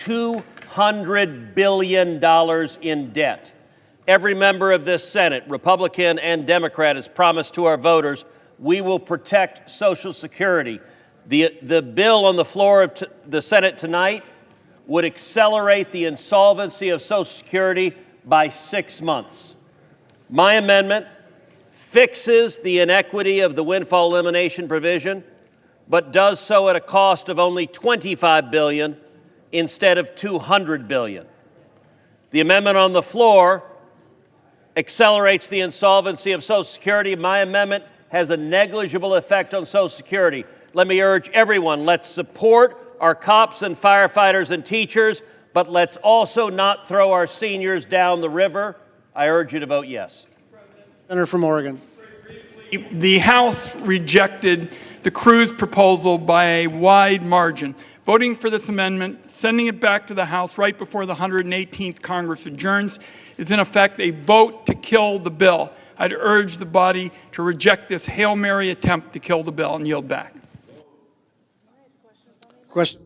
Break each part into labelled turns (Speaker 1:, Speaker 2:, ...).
Speaker 1: $200 billion in debt. Every member of this Senate, Republican and Democrat, has promised to our voters we will protect Social Security. The bill on the floor of the Senate tonight would accelerate the insolvency of Social Security by 6 months. My amendment fixes the inequity of the windfall elimination provision, but does so at a cost of only $25 billion instead of $200 billion. The amendment on the floor accelerates the insolvency of Social Security. My amendment has a negligible effect on Social Security. Let me urge everyone, let's support our cops and firefighters and teachers, but let's also not throw our seniors down the river. I urge you to vote yes.
Speaker 2: Senator from Oregon.
Speaker 3: The House rejected the Cruz proposal by a wide margin. Voting for this amendment, sending it back to the House right before the 118th Congress adjourns, is in effect a vote to kill the bill. I'd urge the body to reject this Hail Mary attempt to kill the bill and yield back.
Speaker 2: Question.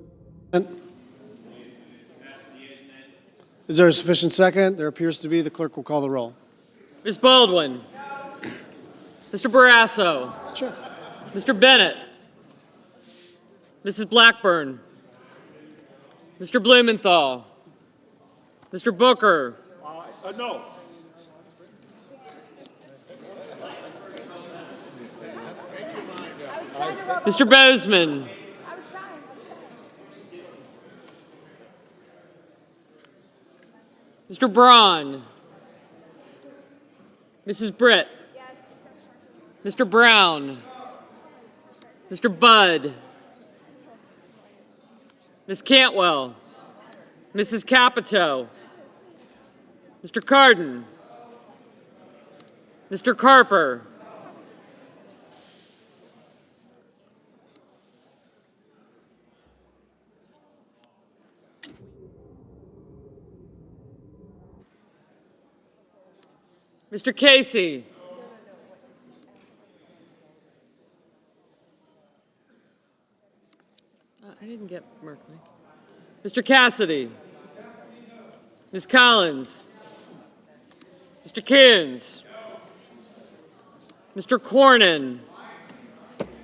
Speaker 2: Is there a sufficient second? There appears to be. The clerk will call the roll.
Speaker 4: Ms. Baldwin. Mr. Barrasso.
Speaker 2: Sure.
Speaker 4: Mr. Bennett. Mrs. Blackburn. Mr. Blumenthal. Mr. Booker.
Speaker 5: No.
Speaker 4: Mr. Bozeman. Mr. Braun. Mrs. Britt.
Speaker 6: Yes.
Speaker 4: Mr. Brown. Mr. Budd. Ms. Cantwell. Mrs. Capito. Mr. Cardin. Mr. Carper. Mr. Casey. I didn't get Merkley. Mr. Cassidy. Ms. Collins. Mr. Coons. Mr. Cornyn.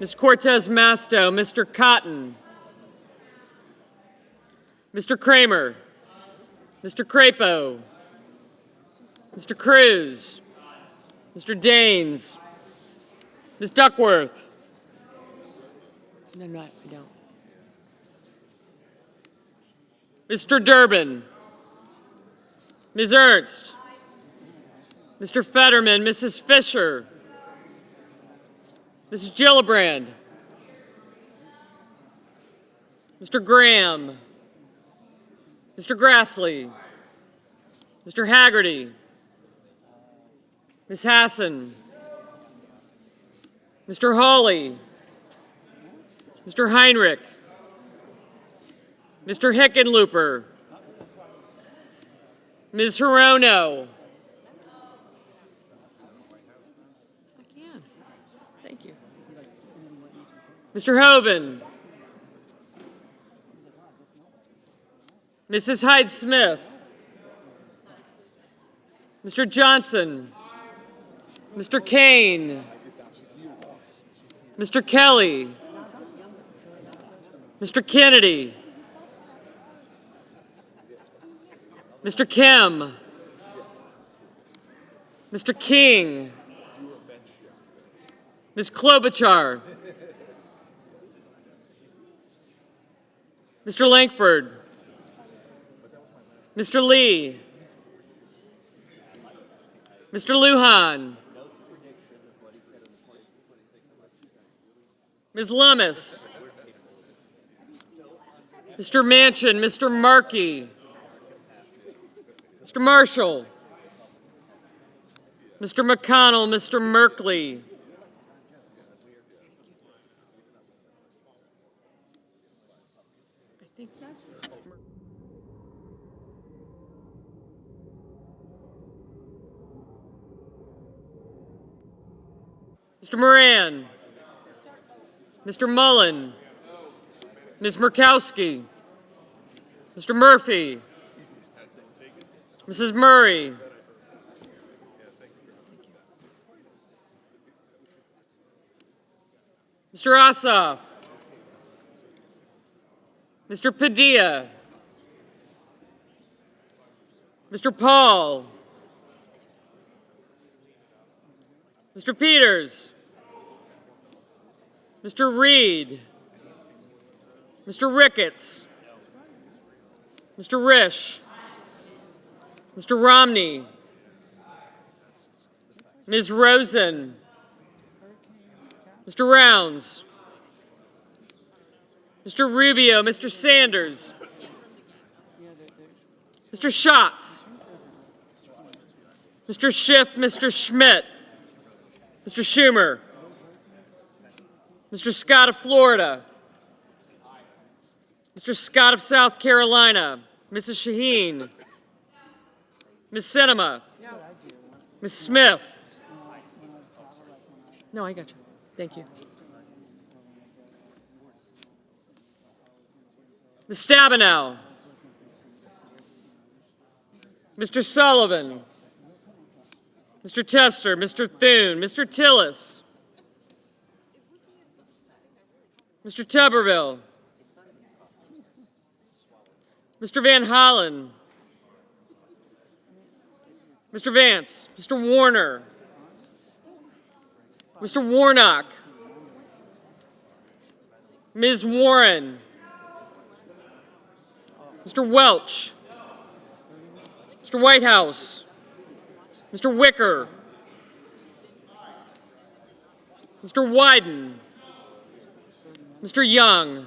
Speaker 4: Ms. Cortez Masto. Mr. Cotton. Mr. Kramer. Mr. Crapo. Mr. Cruz. Mr. Daines. Ms. Duckworth. No, I don't. Mr. Durbin. Ms. Ernst. Mr. Fetterman. Mrs. Fisher. Mrs. Gillibrand. Mr. Graham. Mr. Grassley. Mr. Haggerty. Ms. Hassan. Mr. Hawley. Mr. Heinrich. Mr. Hickenlooper. Ms. Hirono. I can. Thank you. Mr. Hoven. Mrs. Hyde-Smith. Mr. Johnson. Mr. Kane. Mr. Kelly. Mr. Kennedy. Mr. Kim. Mr. King. Ms. Klobuchar. Mr. Lankford. Mr. Lee. Mr. Lujan. Ms. Lummis. Mr. Manchin. Mr. Markey. Mr. Marshall. Mr. McConnell. Mr. Merkley. Mr. Moran. Mr. Mullen. Ms. Murkowski. Mr. Murphy, Mrs. Murray, Mr. Ossoff, Mr. Padilla, Mr. Paul, Mr. Peters, Mr. Reed, Mr. Ricketts, Mr. Risch, Mr. Romney, Ms. Rosen, Mr. Rounds, Mr. Rubio, Mr. Sanders, Mr. Schatz, Mr. Schiff, Mr. Schmidt, Mr. Schumer, Mr. Scott of Florida, Mr. Scott of South Carolina, Mrs. Shaheen, Ms. Sinema, Ms. Smith. No, I got you. Thank you. Ms. Stabenow, Mr. Sullivan, Mr. Tester, Mr. Thune, Mr. Tillis, Mr. Tuberville, Mr. Van Hollen, Mr. Vance, Mr. Warner, Mr. Warnock, Ms. Warren, Mr. Welch, Mr. Whitehouse, Mr. Wicker, Mr. Wyden, Mr. Young,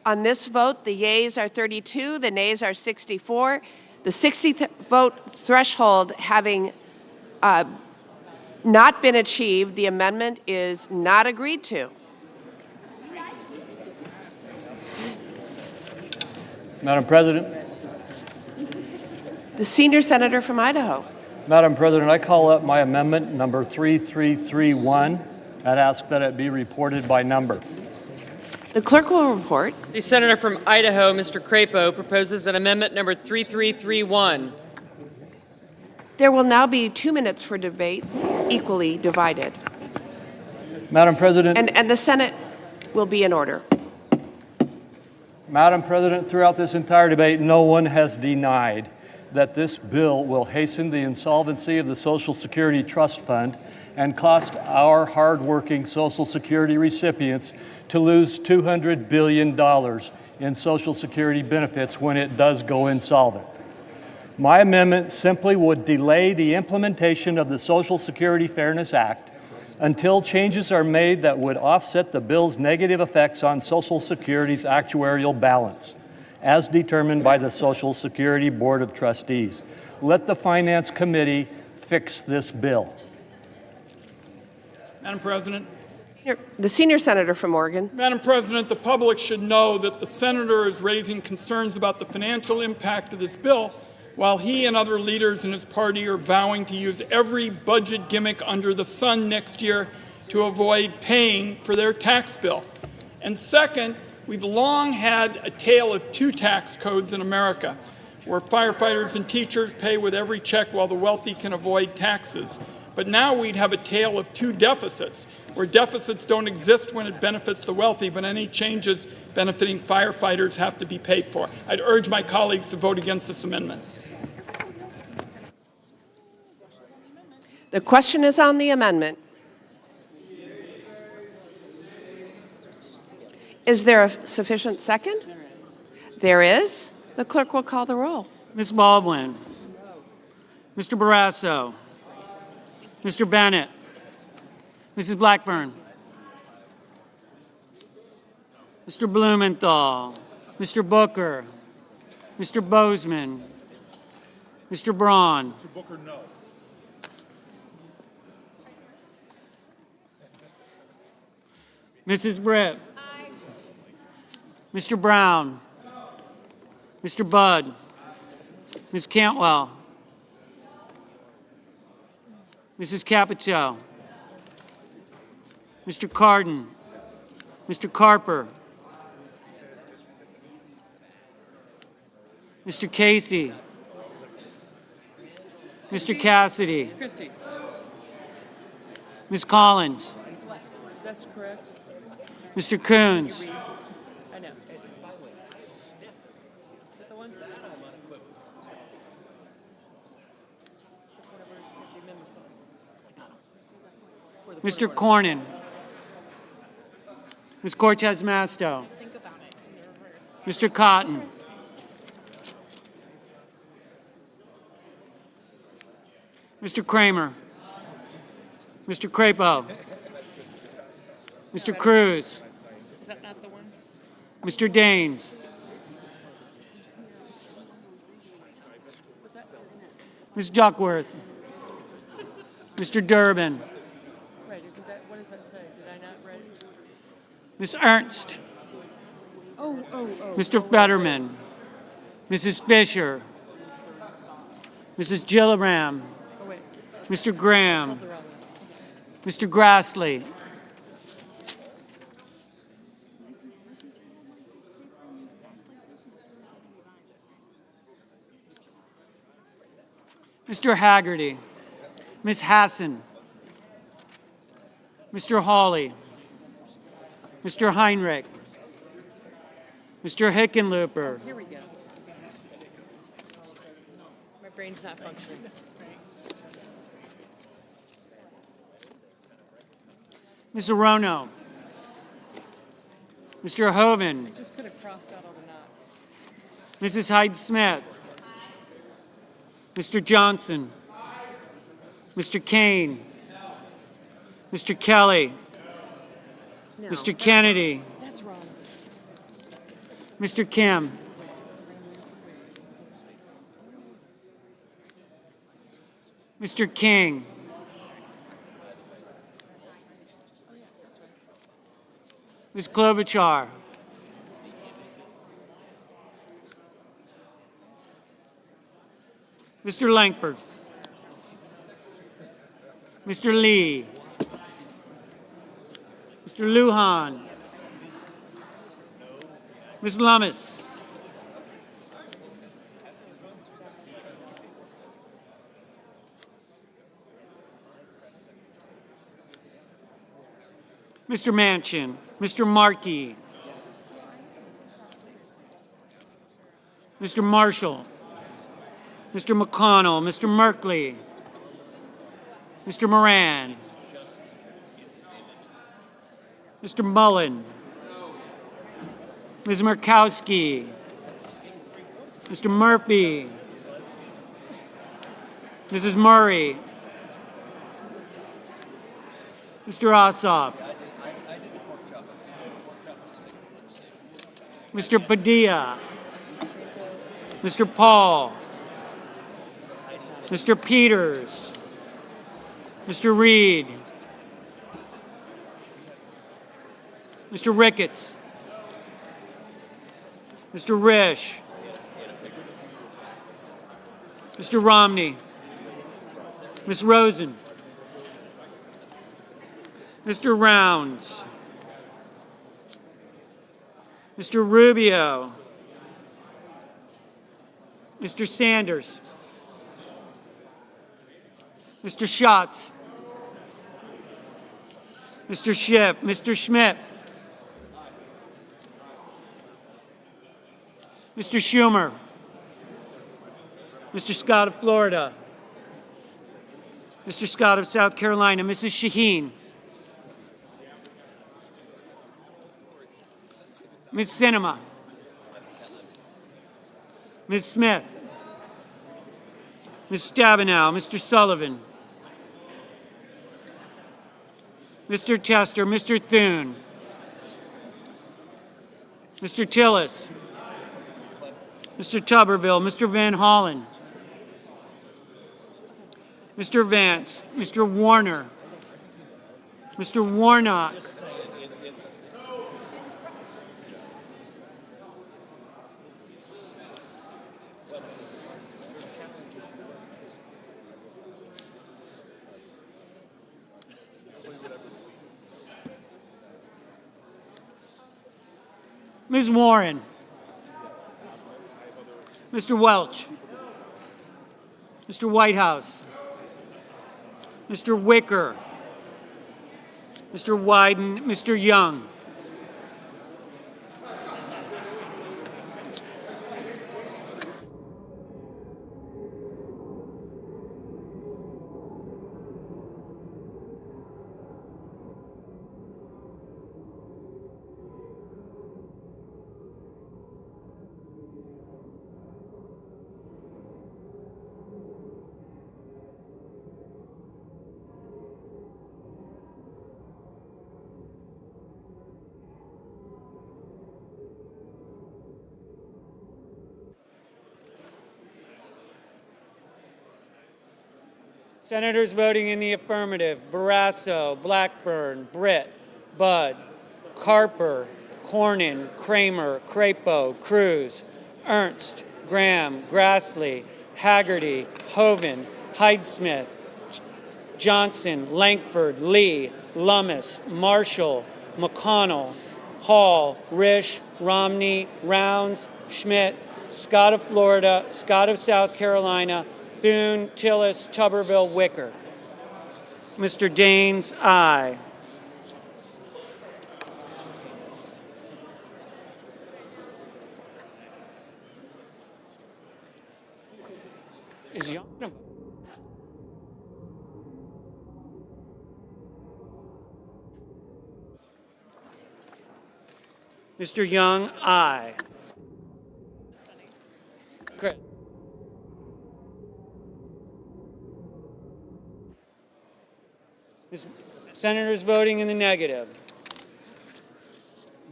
Speaker 5: On this vote, the yeas are 32, the nays are 64. The 60th vote threshold having not been achieved, the amendment is not agreed to.
Speaker 6: Madam President.
Speaker 5: The senior senator from Idaho.
Speaker 6: Madam President, I call up my amendment number 3331 and ask that it be reported by number.
Speaker 5: The clerk will report.
Speaker 4: The senator from Idaho, Mr. Crapo, proposes an amendment number 3331.
Speaker 5: There will now be 2 minutes for debate, equally divided.
Speaker 6: Madam President.
Speaker 5: And the Senate will be in order.
Speaker 6: Madam President, throughout this entire debate, no one has denied that this bill will hasten the insolvency of the Social Security Trust Fund and cost our hardworking Social Security recipients to lose $200 billion in Social Security benefits when it does go insolvent. My amendment simply would delay the implementation of the Social Security Fairness Act until changes are made that would offset the bill's negative effects on Social Security's actuarial balance, as determined by the Social Security Board of Trustees. Let the Finance Committee fix this bill.
Speaker 3: Madam President.
Speaker 5: The senior senator from Oregon.
Speaker 3: Madam President, the public should know that the senator is raising concerns about the financial impact of this bill, while he and other leaders in his party are vowing to use every budget gimmick under the sun next year to avoid paying for their tax bill. And second, we've long had a tale of two tax codes in America, where firefighters and teachers pay with every check while the wealthy can avoid taxes. But now we'd have a tale of two deficits, where deficits don't exist when it benefits the wealthy, but any changes benefiting firefighters have to be paid for. I'd urge my colleagues to vote against this amendment.
Speaker 5: The question is on the amendment. Is there a sufficient second? There is. The clerk will call the roll.
Speaker 7: Ms. Baldwin. Mr. Barrasso. Mr. Bennett. Mrs. Blackburn. Mr. Blumenthal. Mr. Booker. Mr. Bozeman. Mr. Braun. Mr. Booker, no. Mrs. Britt. Aye. Mr. Brown. No. Mr. Budd. Ms. Cantwell. Mrs. Capito. Mr. Cardin. Mr. Carper. Mr. Casey. Mr. Cassidy.
Speaker 4: Christie.
Speaker 7: Ms. Collins.
Speaker 4: Is that correct?
Speaker 7: Mr. Coons.
Speaker 4: I know. Is that the one?
Speaker 7: Mr. Cornyn. Ms. Cortez Masto. Mr. Cotton. Mr. Kramer. Mr. Crapo. Mr. Cruz.
Speaker 4: Is that not the one?
Speaker 7: Mr. Daines. Ms. Duckworth. Mr. Durbin.
Speaker 4: Right, isn't that, what does that say? Did I not write it?
Speaker 7: Ms. Ernst.
Speaker 4: Oh.
Speaker 7: Mr. Fetterman. Mrs. Fisher. Mrs. Gilliram.
Speaker 4: Oh, wait.
Speaker 7: Mr. Graham.
Speaker 4: The wrong one.
Speaker 7: Mr. Grassley. Mr. Haggerty. Ms. Hassan. Mr. Hawley. Mr. Heinrich. Mr. Hickenlooper.
Speaker 4: Here we go. My brain's not functioning.
Speaker 7: Ms. Arono. Mr. Hoven.
Speaker 4: Just could have crossed out all the knots.
Speaker 7: Mrs. Hyde-Smith. Mr. Johnson. Mr. Kane. Mr. Kelly.
Speaker 4: No.
Speaker 7: Mr. Kennedy.
Speaker 4: That's wrong.
Speaker 7: Mr. Kim. Mr. King. Ms. Klobuchar. Mr. Langford. Mr. Lee. Mr. Lujan. Ms. Lummis. Mr. Manchin. Mr. Markey. Mr. Marshall. Mr. McConnell. Mr. Merkley. Mr. Moran. Mr. Mullen. Ms. Murkowski. Mr. Murphy. Mrs. Murray. Mr. Ossoff. Mr. Padilla. Mr. Paul. Mr. Peters. Mr. Reed. Mr. Ricketts. Mr. Risch. Mr. Romney. Ms. Rosen. Mr. Rounds. Mr. Rubio. Mr. Sanders. Mr. Schatz. Mr. Schiff. Mr. Schmidt. Mr. Schumer. Mr. Scott of Florida. Mr. Scott of South Carolina. Mrs. Shaheen. Ms. Sinema. Ms. Smith. Ms. Stabenow. Mr. Sullivan. Mr. Chester. Mr. Thune. Mr. Tillis. Mr. Tuberville. Mr. Van Hollen. Mr. Vance. Mr. Warner. Mr. Warnock. Ms. Warren. Mr. Welch. Mr. Whitehouse. Mr. Wicker. Mr. Wyden. Mr. Young. Senators voting in the affirmative: Barrasso, Blackburn, Britt, Budd, Carper, Cornyn, Kramer, Crapo, Cruz, Ernst, Graham, Grassley, Haggerty, Hoeven, Hyde-Smith, Johnson, Lankford, Lee, Lummis, Marshall, McConnell, Paul, Risch, Romney, Rounds, Schmidt, Scott of Florida, Scott of South Carolina, Thune, Tillis, Tuberville, Wicker. Mr. Daines, aye. Is Young gonna vote? Mr. Young, aye. Chris. Senators voting in the negative: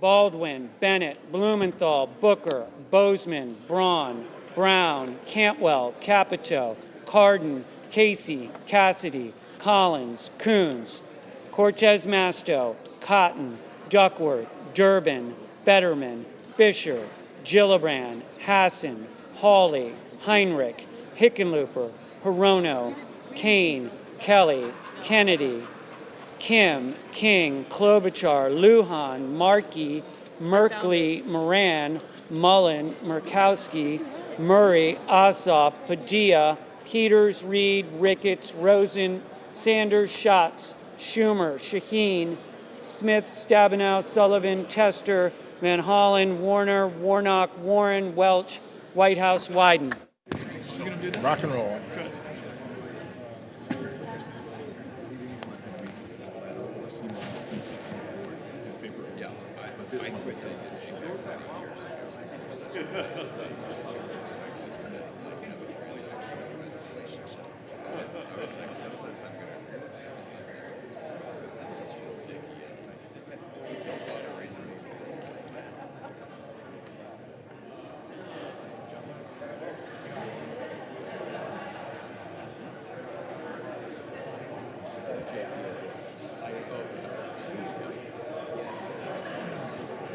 Speaker 7: Baldwin, Bennett, Blumenthal, Booker, Bozeman, Braun, Brown, Cantwell, Capito, Cardin, Casey, Cassidy, Collins, Coons, Cortez Masto, Cotton, Duckworth, Durbin, Fetterman, Fisher, Gillibrand, Hassan, Hawley, Heinrich, Hickenlooper, Hirono, Kane, Kelly, Kennedy, Kim, King, Klobuchar, Lujan, Markey, Merkley, Moran, Mullen, Murkowski, Murray, Ossoff, Padilla, Peters, Reed, Ricketts, Rosen, Sanders, Schatz, Schumer, Shaheen, Smith, Stabenow, Sullivan, Tester, Van Hollen, Warner, Warnock, Warren, Welch, Whitehouse, Wyden.
Speaker 8: Rock and roll.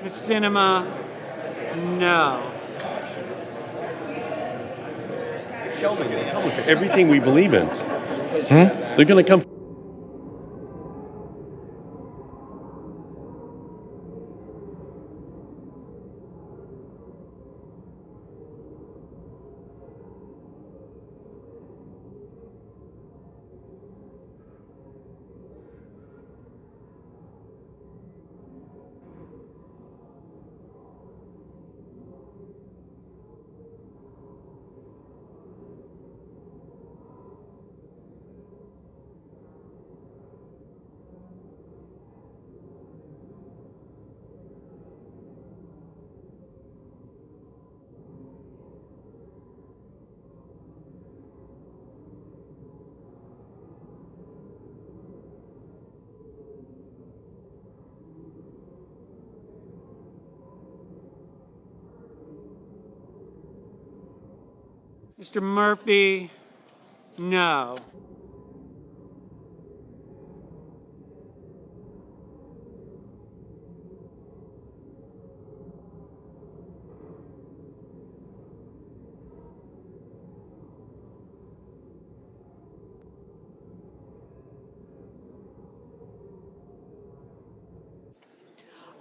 Speaker 7: Ms. Sinema, no.
Speaker 9: Everything we believe in. They're going to come.
Speaker 7: Mr. Murphy, no.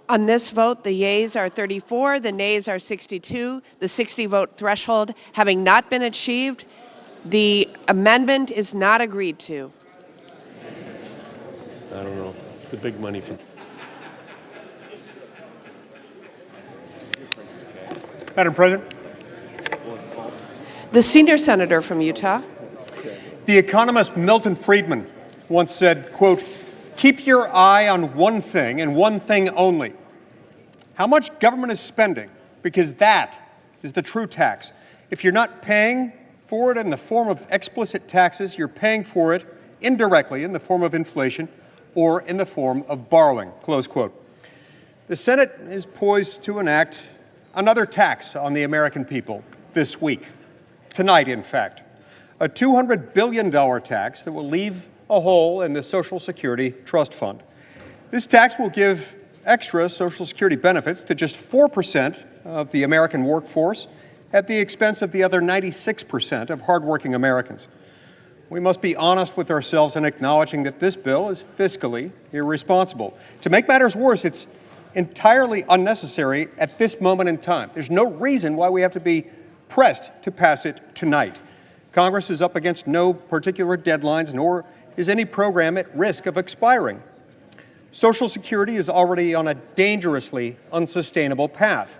Speaker 5: On this vote, the yeas are 34, the nays are 62. The 60-vote threshold having not been achieved, the amendment is not agreed to.
Speaker 9: I don't know. The big money for.
Speaker 10: Madam President,
Speaker 5: The senior senator from Utah.
Speaker 10: the economist Milton Friedman once said, quote, "Keep your eye on one thing and one thing only. How much government is spending, because that is the true tax. If you're not paying for it in the form of explicit taxes, you're paying for it indirectly in the form of inflation or in the form of borrowing," close quote. The Senate is poised to enact another tax on the American people this week, tonight in fact, a $200 billion tax that will leave a hole in the Social Security Trust Fund. This tax will give extra Social Security benefits to just 4% of the American workforce at the expense of the other 96% of hardworking Americans. We must be honest with ourselves in acknowledging that this bill is fiscally irresponsible. To make matters worse, it's entirely unnecessary at this moment in time. There's no reason why we have to be pressed to pass it tonight. Congress is up against no particular deadlines, nor is any program at risk of expiring. Social Security is already on a dangerously unsustainable path.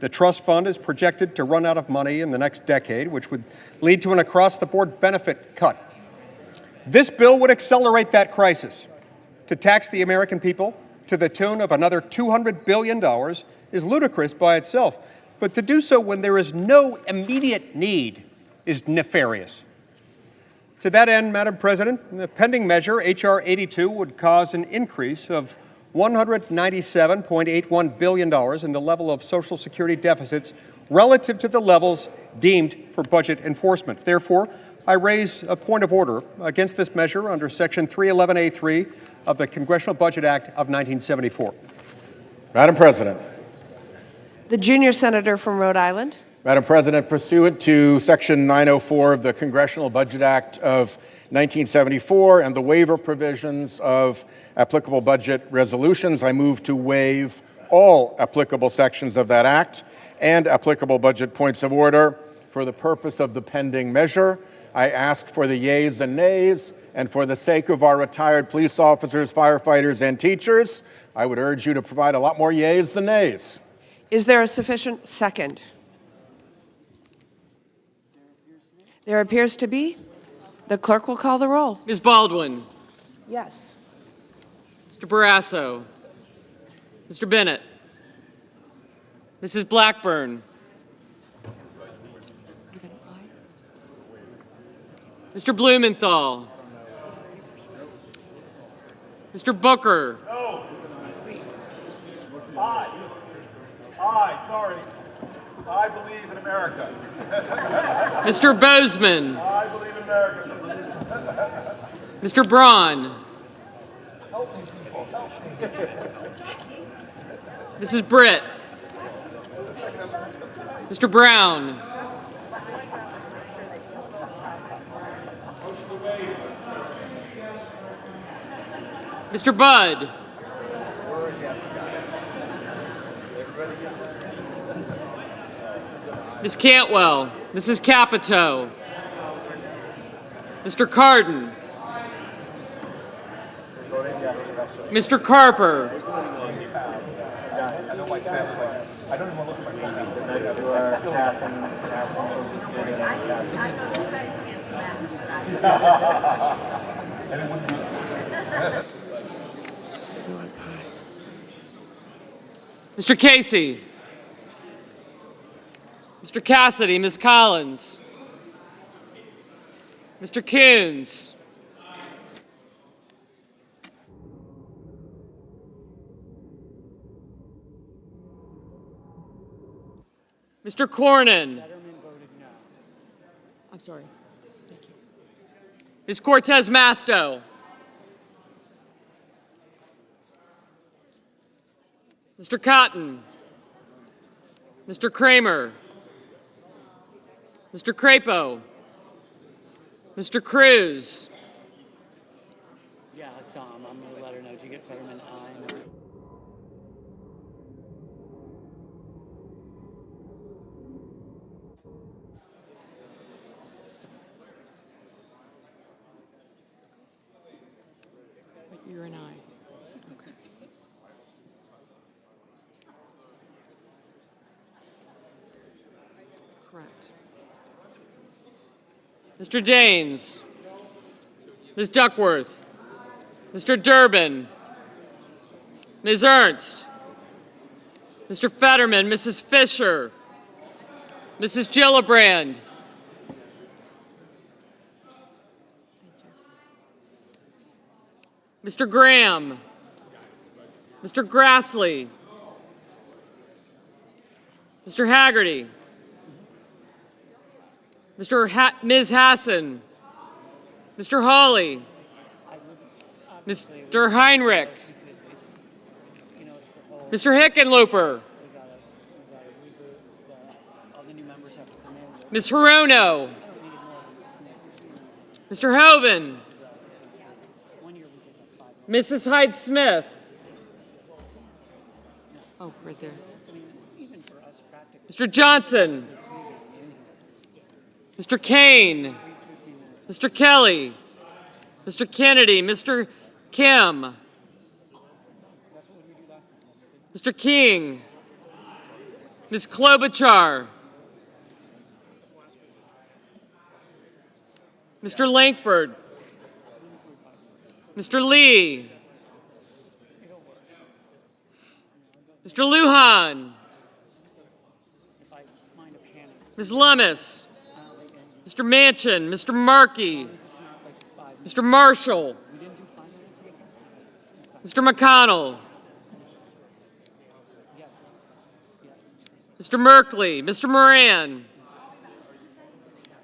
Speaker 10: The trust fund is projected to run out of money in the next decade, which would lead to an across-the-board benefit cut. This bill would accelerate that crisis. To tax the American people to the tune of another $200 billion is ludicrous by itself, but to do so when there is no immediate need is nefarious. To that end, Madam President, the pending measure, H.R. 82, would cause an increase of $197.81 billion in the level of Social Security deficits relative to the levels deemed for budget enforcement. Therefore, I raise a point of order against this measure under Section 311A3 of the Congressional Budget Act of 1974.
Speaker 8: Madam President.
Speaker 5: The junior senator from Rhode Island.
Speaker 8: Madam President, pursuant to Section 904 of the Congressional Budget Act of 1974 and the waiver provisions of applicable budget resolutions, I move to waive all applicable sections of that act and applicable budget points of order. For the purpose of the pending measure, I ask for the yeas and nays, and for the sake of our retired police officers, firefighters, and teachers, I would urge you to provide a lot more yeas than nays.
Speaker 5: Is there a sufficient second? There appears to be. The clerk will call the roll.
Speaker 4: Ms. Baldwin.
Speaker 5: Yes.
Speaker 4: Mr. Barrasso. Mr. Bennett. Mrs. Blackburn. Mr. Blumenthal. Mr. Booker.
Speaker 8: No. Sorry. I believe in America.
Speaker 4: Mr. Bozeman.
Speaker 8: I believe in America.
Speaker 4: Mr. Braun.
Speaker 8: Help me, people. Help me.
Speaker 4: Mrs. Britt. Mr. Brown. Mr. Budd. Ms. Cantwell. Mrs. Capito. Mr. Cardin. Mr. Carper. Mr. Casey. Mr. Cassidy, Ms. Collins. Mr. Coons. Mr. Cornyn. I'm sorry. Thank you. Ms. Cortez Masto. Mr. Cotton. Mr. Kramer. Mr. Crapo. Mr. Cruz.
Speaker 7: Yeah, I saw him. I'm going to let her know. Did you get Fetterman? I know.
Speaker 4: You're an aye. Okay. Correct. Mr. Janes. Ms. Duckworth. Mr. Durbin. Ms. Ernst. Mr. Fetterman. Mrs. Fisher. Mrs. Gillibrand. Mr. Graham. Mr. Grassley. Mr. Haggerty. Ms. Hassan. Mr. Hawley. Mr. Heinrich. Mr. Hickenlooper. Ms. Hirono. Mr. Hoven. Mrs. Hyde-Smith. Oh, right there. Mr. Johnson. Mr. Kane. Mr. Kelly. Mr. Kennedy. Mr. Kim. Mr. King. Ms. Klobuchar. Mr. Langford. Mr. Lee. Mr. Lujan. Ms. Lummis. Mr. Manchin. Mr. Markey. Mr. Marshall. Mr. McConnell. Mr. Merkley, Mr. Moran,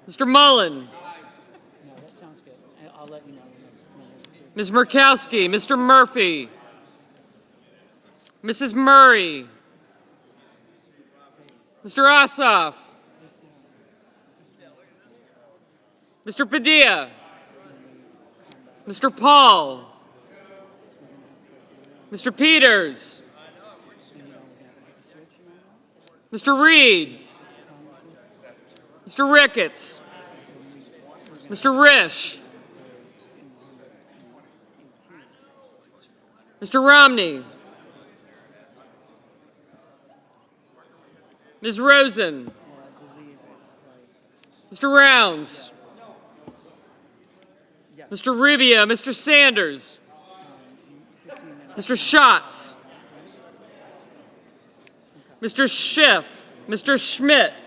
Speaker 4: Mr. Mullen,
Speaker 7: No, that sounds good. I'll let you know.
Speaker 4: Ms. Murkowski, Mr. Murphy, Mrs. Murray, Mr. Ossoff, Mr. Padilla, Mr. Paul, Mr. Peters, Mr. Reed, Mr. Ricketts, Mr. Risch, Mr. Romney, Ms. Rosen, Mr. Rounds, Mr. Rubio, Mr. Sanders, Mr. Schatz, Mr. Schiff, Mr. Schmidt,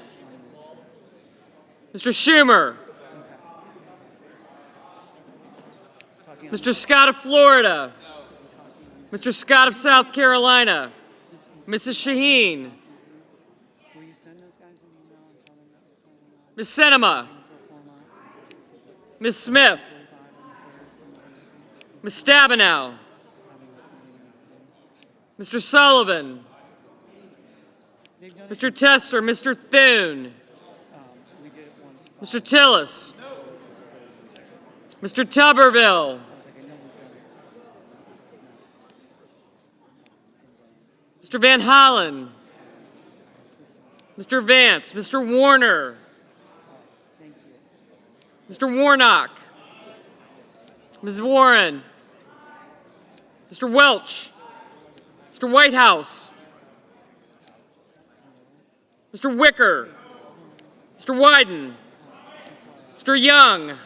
Speaker 4: Mr. Schumer, Mr. Scott of Florida, Mr. Scott of South Carolina, Mrs. Shaheen, Ms. Sinema, Ms. Smith, Ms. Stabenow, Mr. Sullivan, Mr. Tester, Mr. Thune, Mr. Tillis, Mr. Tuberville, Mr. Van Hollen, Mr. Vance, Mr. Warner, Mr. Warnock, Ms. Warren, Mr. Welch, Mr. Whitehouse, Mr. Wicker, Mr. Wyden, Mr. Young,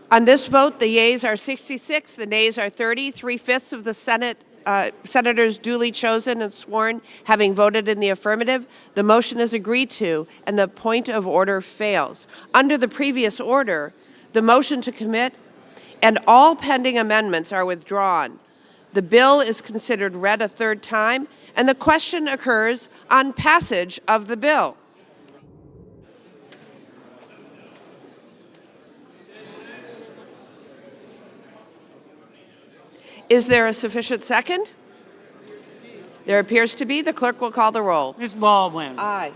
Speaker 5: On this vote, the yeas are 66, the nays are 30. 3/5 of the senators duly chosen and sworn having voted in the affirmative. The motion is agreed to, and the point of order fails. Under the previous order, the motion to commit and all pending amendments are withdrawn. The bill is considered read a third time, and the question occurs on passage of the bill. Is there a sufficient second? There appears to be. The clerk will call the roll.
Speaker 7: Ms. Baldwin.
Speaker 5: Aye.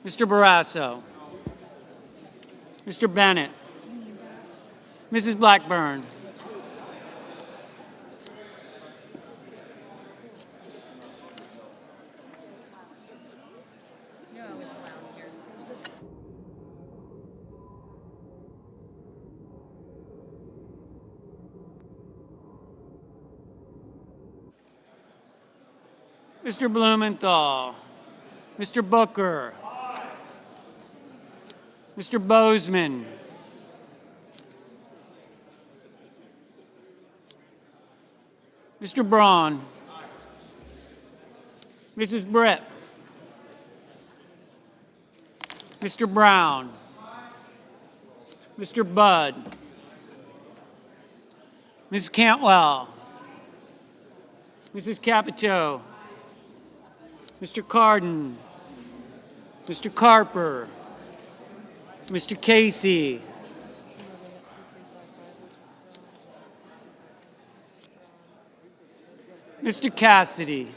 Speaker 7: Mr. Barrasso. Mr. Bennett. Mrs. Blackburn. Mr. Blumenthal. Mr. Booker. Mr. Bozeman. Mr. Braun. Mrs. Britt. Mr. Brown. Mr. Budd. Ms. Cantwell. Mrs. Capito. Mr. Cardin. Mr. Carper. Mr. Casey. Mr. Cassidy.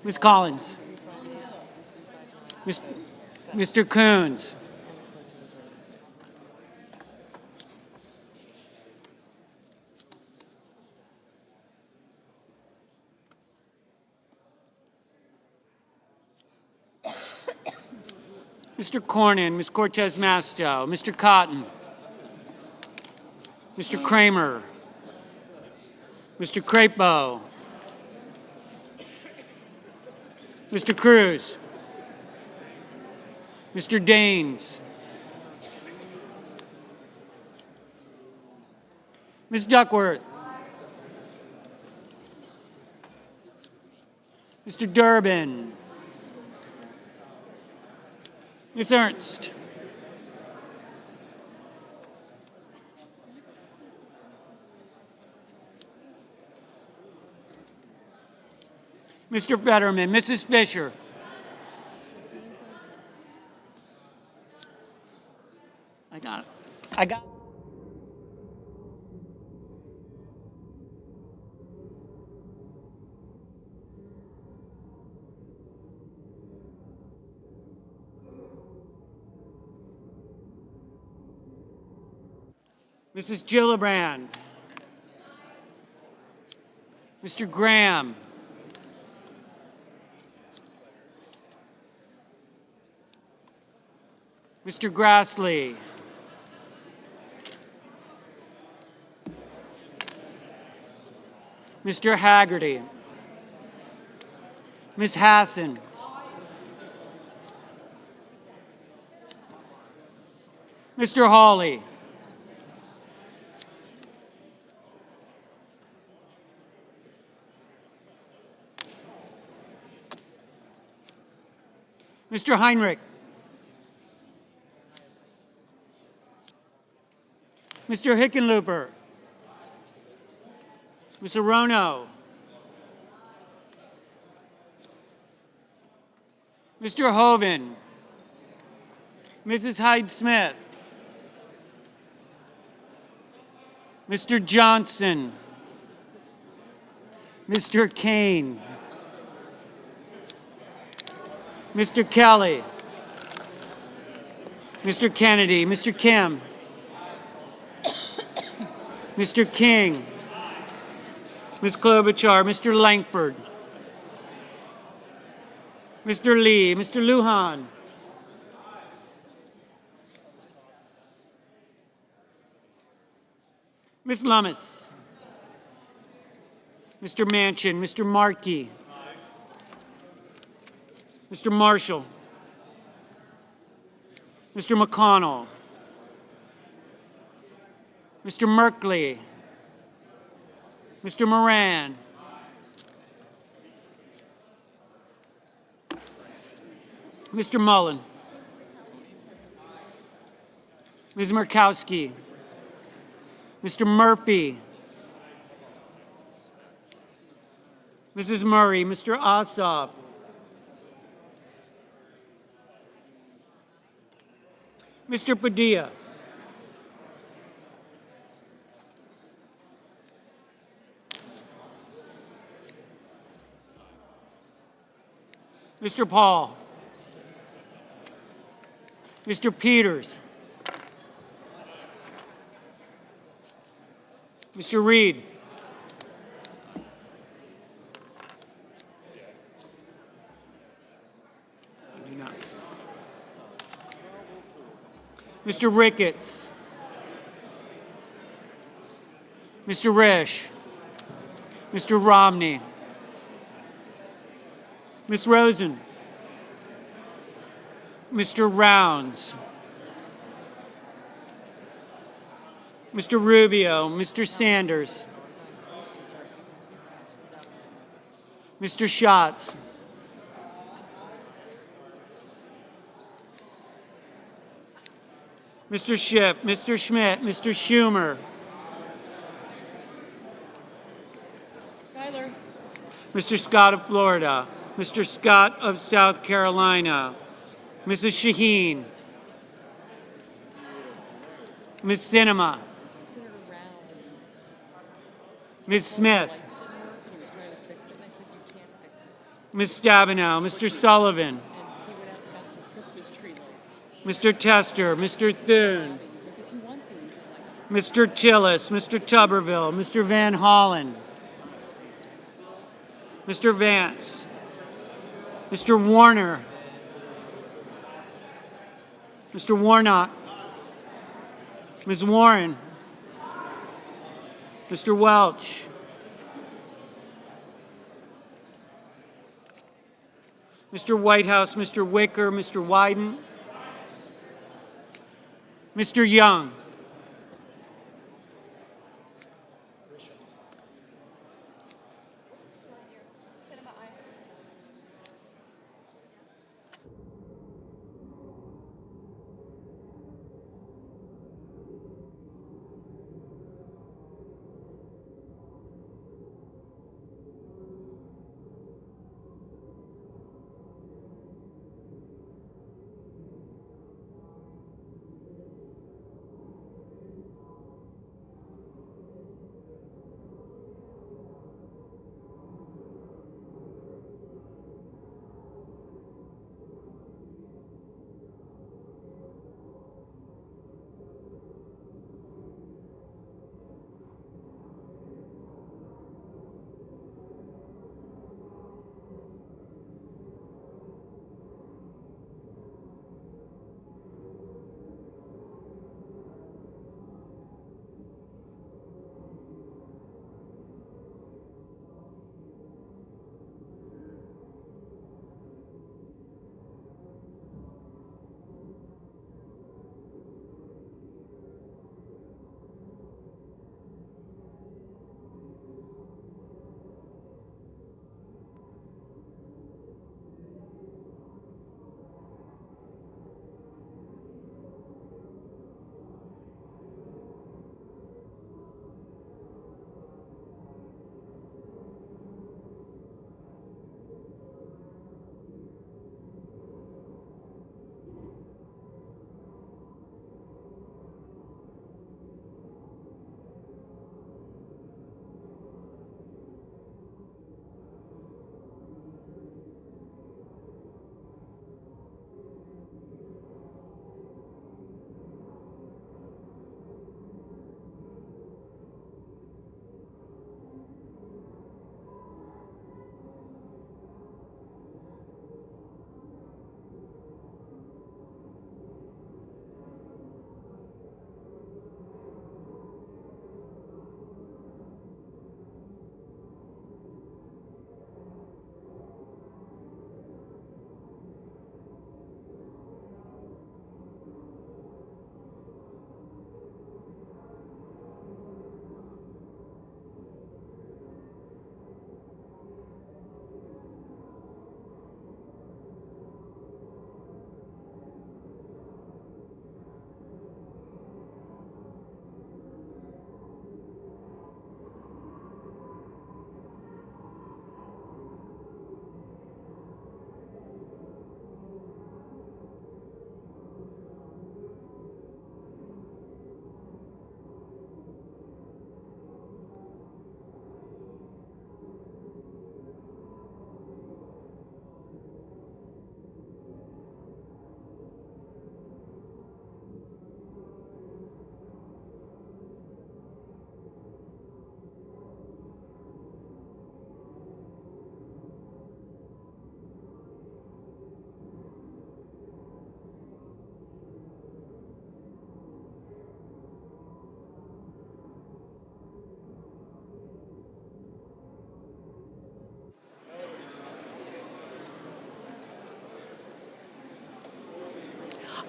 Speaker 7: Ms. Collins. Mr. Coons. Mr. Cornyn, Ms. Cortez Masto, Mr. Cotton, Mr. Kramer, Mr. Crapo, Mr. Cruz, Mr. Daines, Ms. Duckworth, Mr. Durbin, Ms. Ernst, Mr. Fetterman, Mrs. Fisher, I got it. Mrs. Gillibrand, Mr. Graham, Mr. Grassley, Mr. Haggerty, Ms. Hassan, Mr. Hawley, Mr. Heinrich, Mr. Hickenlooper, Ms. Arono, Mr. Hoven, Mrs. Hyde-Smith, Mr. Johnson, Mr. Kane, Mr. Kelly, Mr. Kennedy, Mr. Kim, Mr. King, Ms. Klobuchar, Mr. Langford, Mr. Lee, Mr. Lujan, Ms. Lummis, Mr. Manchin, Mr. Markey, Mr. Marshall, Mr. McConnell, Mr. Merkley, Mr. Moran, Mr. Mullen, Ms. Murkowski, Mr. Murphy, Mrs. Murray, Mr. Ossoff, Mr. Padilla, Mr. Paul, Mr. Peters, Mr. Reed, I do not. Mr. Ricketts, Mr. Risch, Mr. Romney, Ms. Rosen, Mr. Rounds, Mr. Rubio, Mr. Sanders, Mr. Schatz, Mr. Schiff, Mr. Schmidt, Mr. Schumer,
Speaker 4: Skyler.
Speaker 7: Mr. Scott of Florida, Mr. Scott of South Carolina, Mrs. Shaheen, Ms. Sinema,
Speaker 4: Senator Rounds.
Speaker 7: Ms. Smith,
Speaker 4: Lights didn't work and he was trying to fix it, and I said, you can't fix it.
Speaker 7: Ms. Stabenow, Mr. Sullivan,
Speaker 4: And he went out and got some Christmas tree lights.
Speaker 7: Mr. Tester, Mr. Thune,
Speaker 4: He's like, if you want things, I'm like,
Speaker 7: Mr. Tillis, Mr. Tuberville, Mr. Van Hollen, Mr. Vance, Mr. Warner, Mr. Warnock, Ms. Warren, Mr. Welch, Mr. Whitehouse, Mr. Wicker, Mr. Wyden, Mr. Young,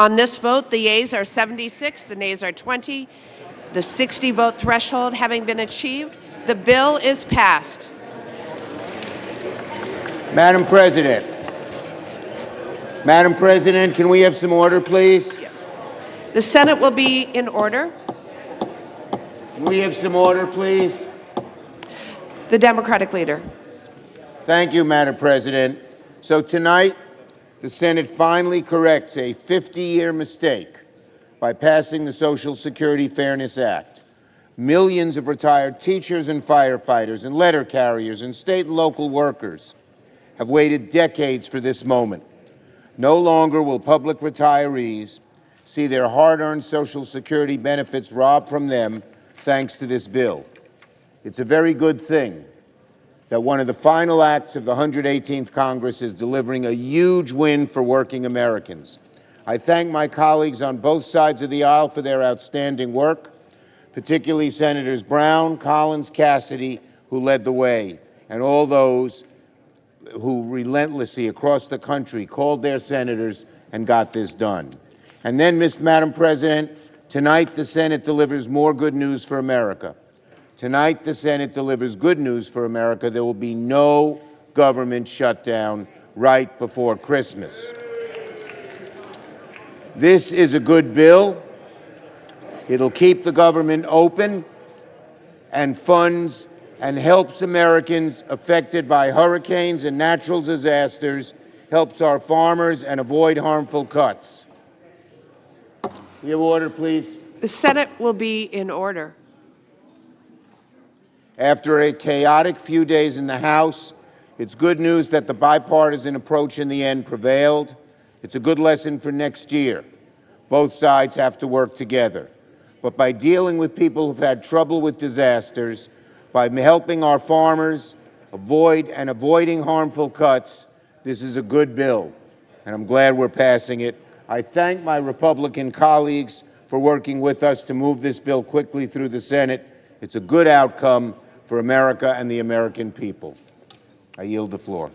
Speaker 5: On this vote, the yeas are 76, the nays are 20. The 60 vote threshold having been achieved, the bill is passed.
Speaker 11: Madam President. Madam President, can we have some order, please?
Speaker 5: Yes. The Senate will be in order.
Speaker 11: Can we have some order, please?
Speaker 5: The Democratic leader.
Speaker 11: Thank you, Madam President. So tonight, the Senate finally corrects a 50-year mistake by passing the Social Security Fairness Act. Millions of retired teachers and firefighters and letter carriers and state and local workers have waited decades for this moment. No longer will public retirees see their hard-earned Social Security benefits robbed from them thanks to this bill. It's a very good thing that one of the final acts of the 118th Congress is delivering a huge win for working Americans. I thank my colleagues on both sides of the aisle for their outstanding work, particularly Senators Brown, Collins, Cassidy, who led the way, and all those who relentlessly across the country called their senators and got this done. And then, Madam President, tonight the Senate delivers more good news for America. Tonight, the Senate delivers good news for America. There will be no government shutdown right before Christmas. This is a good bill. It'll keep the government open and funds and helps Americans affected by hurricanes and natural disasters, helps our farmers and avoid harmful cuts. We have order, please.
Speaker 5: The Senate will be in order.
Speaker 11: After a chaotic few days in the House, it's good news that the bipartisan approach in the end prevailed. It's a good lesson for next year. Both sides have to work together. But by dealing with people who've had trouble with disasters, by helping our farmers avoiding harmful cuts, this is a good bill, and I'm glad we're passing it. I thank my Republican colleagues for working with us to move this bill quickly through the Senate. It's a good outcome for America and the American people. I yield the floor.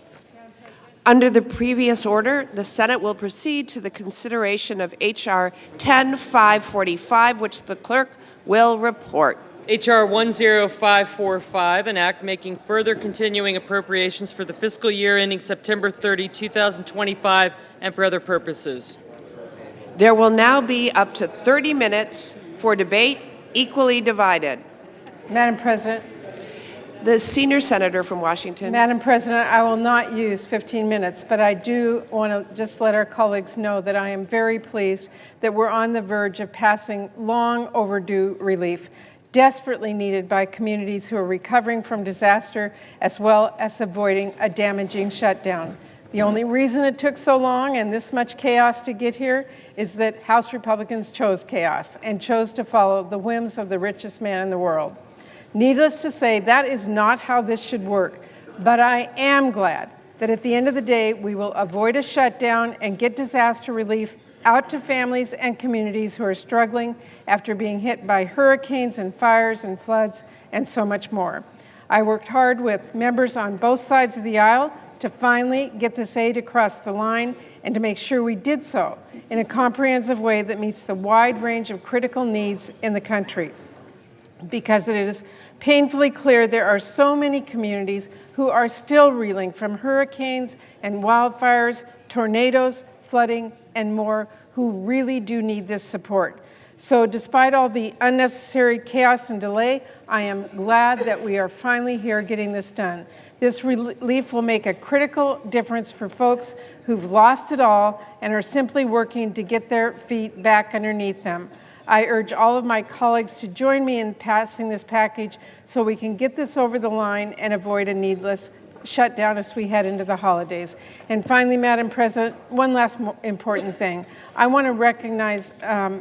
Speaker 5: Under the previous order, the Senate will proceed to the consideration of H.R. 10545, which the clerk will report.
Speaker 4: H.R. 10545, an act making further continuing appropriations for the fiscal year ending September 30, 2025, and for other purposes.
Speaker 5: There will now be up to 30 minutes for debate, equally divided.
Speaker 12: Madam President.
Speaker 5: The senior senator from Washington.
Speaker 12: Madam President, I will not use 15 minutes, but I do want to just let our colleagues know that I am very pleased that we're on the verge of passing long overdue relief, desperately needed by communities who are recovering from disaster, as well as avoiding a damaging shutdown. The only reason it took so long and this much chaos to get here is that House Republicans chose chaos and chose to follow the whims of the richest man in the world. Needless to say, that is not how this should work, but I am glad that at the end of the day, we will avoid a shutdown and get disaster relief out to families and communities who are struggling after being hit by hurricanes and fires and floods and so much more. I worked hard with members on both sides of the aisle to finally get this aid across the line and to make sure we did so in a comprehensive way that meets the wide range of critical needs in the country. Because it is painfully clear there are so many communities who are still reeling from hurricanes and wildfires, tornadoes, flooding, and more, who really do need this support. So despite all the unnecessary chaos and delay, I am glad that we are finally here getting this done. This relief will make a critical difference for folks who've lost it all and are simply working to get their feet back underneath them. I urge all of my colleagues to join me in passing this package so we can get this over the line and avoid a needless shutdown as we head into the holidays. And finally, Madam President, one last important thing. I want to recognize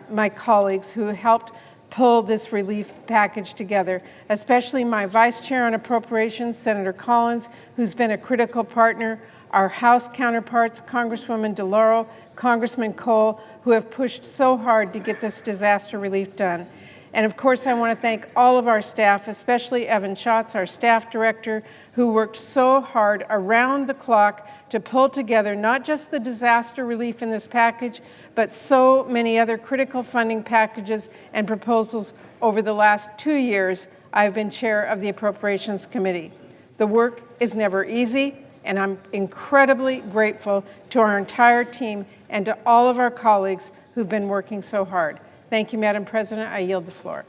Speaker 12: my colleagues who helped pull this relief package together, especially my Vice Chair on Appropriations, Senator Collins, who's been a critical partner, our House counterparts, Congresswoman DeLauro, Congressman Cole, who have pushed so hard to get this disaster relief done. And of course, I want to thank all of our staff, especially Evan Schatz, our staff director, who worked so hard around the clock to pull together not just the disaster relief in this package, but so many other critical funding packages and proposals over the last 2 years I've been chair of the Appropriations Committee. The work is never easy, and I'm incredibly grateful to our entire team and to all of our colleagues who've been working so hard. Thank you, Madam President. I yield the floor.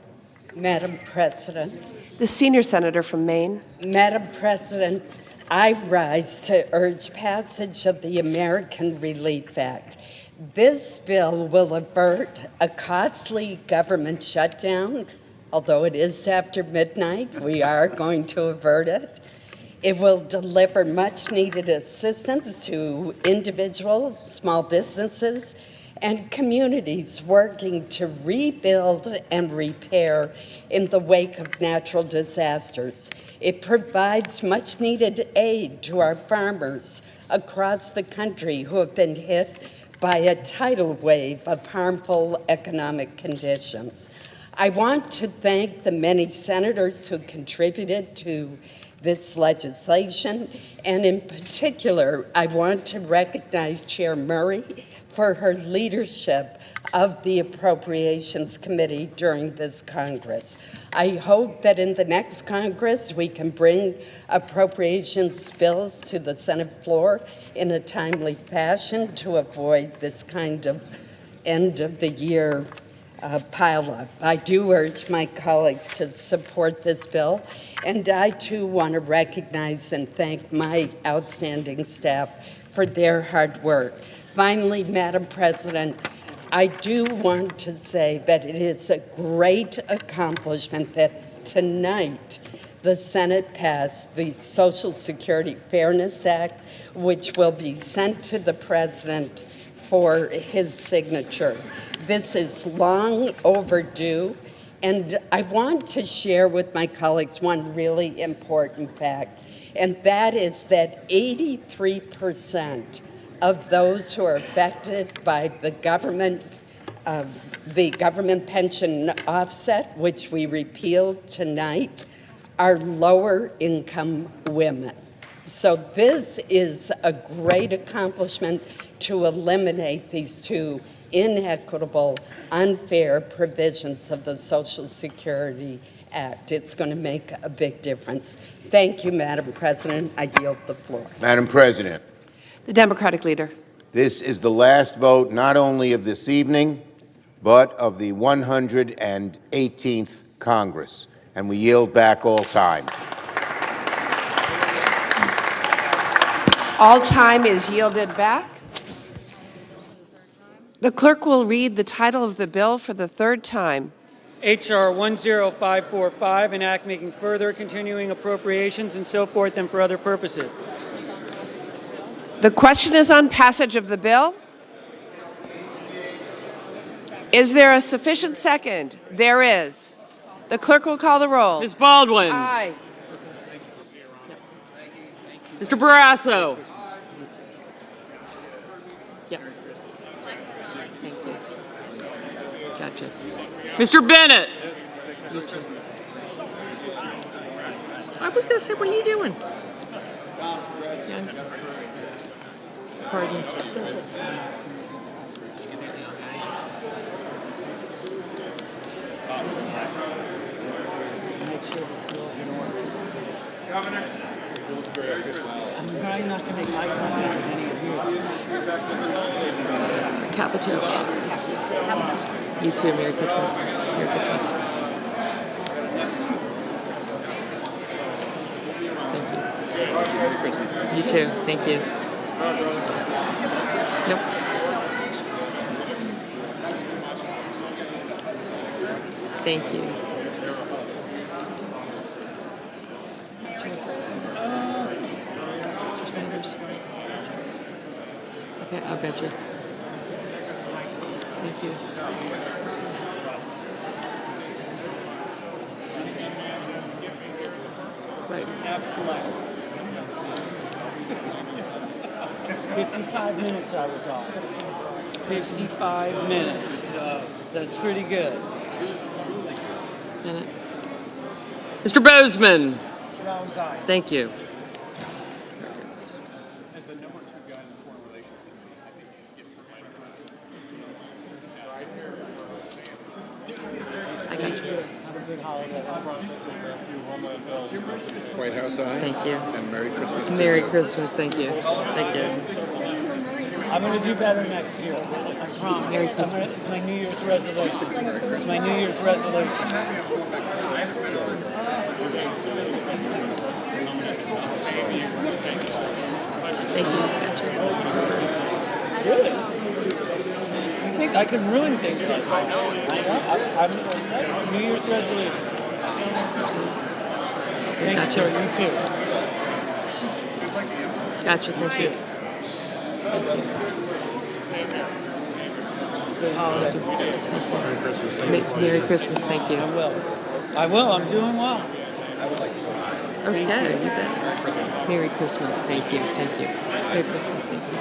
Speaker 13: Madam President.
Speaker 5: The senior senator from Maine.
Speaker 13: Madam President, I rise to urge passage of the American Relief Act. This bill will avert a costly government shutdown. Although it is after midnight, we are going to avert it. It will deliver much-needed assistance to individuals, small businesses, and communities working to rebuild and repair in the wake of natural disasters. It provides much-needed aid to our farmers across the country who have been hit by a tidal wave of harmful economic conditions. I want to thank the many senators who contributed to this legislation, and in particular, I want to recognize Chair Murray for her leadership of the Appropriations Committee during this Congress. I hope that in the next Congress we can bring appropriations bills to the Senate floor in a timely fashion to avoid this kind of end-of-the-year pileup. I do urge my colleagues to support this bill, and I too want to recognize and thank my outstanding staff for their hard work. Finally, Madam President, I do want to say that it is a great accomplishment that tonight the Senate passed the Social Security Fairness Act, which will be sent to the President for his signature. This is long overdue, and I want to share with my colleagues one really important fact, and that is that 83% of those who are affected by the government pension offset, which we repealed tonight, are lower income women. So this is a great accomplishment to eliminate these two inequitable, unfair provisions of the Social Security Act. It's going to make a big difference. Thank you, Madam President. I yield the floor.
Speaker 11: Madam President.
Speaker 5: The Democratic leader.
Speaker 11: This is the last vote not only of this evening, but of the 118th Congress, and we yield back all time.
Speaker 5: All time is yielded back. The clerk will read the title of the bill for the third time.
Speaker 7: H.R. 10545, an act making further continuing appropriations and so forth and for other purposes.
Speaker 5: The question is on passage of the bill. Is there a sufficient second? There is. The clerk will call the roll.
Speaker 4: Ms. Baldwin.
Speaker 5: Aye.
Speaker 4: Mr. Barrasso. Yeah. Thank you. Gotcha. Mr. Bennett. I was going to say, what are you doing? Yeah. Pardon.
Speaker 7: Governor.
Speaker 14: I'm not going to like any of you.
Speaker 4: Capito. Yes. You too. Merry Christmas. Merry Christmas. Thank you.
Speaker 14: Merry Christmas.
Speaker 4: You too. Thank you. Nope. Thank you. Mr. Sanders. Okay, I'll get you. Thank you. Right.
Speaker 7: Absolutely. 55 minutes I was off. 55 minutes. That's pretty good.
Speaker 4: Minute. Mr. Bozeman.
Speaker 14: Brown's eye.
Speaker 4: Thank you.
Speaker 10: As the number 2 guy in the Foreign Relations Committee, I think you should get
Speaker 4: I got you.
Speaker 14: Have a good holiday.
Speaker 8: White House eye.
Speaker 4: Thank you.
Speaker 8: And Merry Christmas.
Speaker 4: Merry Christmas. Thank you. Thank you.
Speaker 14: I'm going to do better next year. I promise.
Speaker 4: Merry Christmas.
Speaker 14: It's my New Year's resolution. It's my New Year's resolution.
Speaker 4: Thank you. Gotcha.
Speaker 14: Really? You think I can ruin things like that? I'm New Year's resolution. Thank you, sir. You too.
Speaker 4: Gotcha. Thank you.
Speaker 14: Good holiday.
Speaker 4: Merry Christmas. Thank you.
Speaker 14: I will. I will. I'm doing well.
Speaker 4: Okay, you bet. Merry Christmas. Thank you. Thank you. Merry Christmas. Thank you.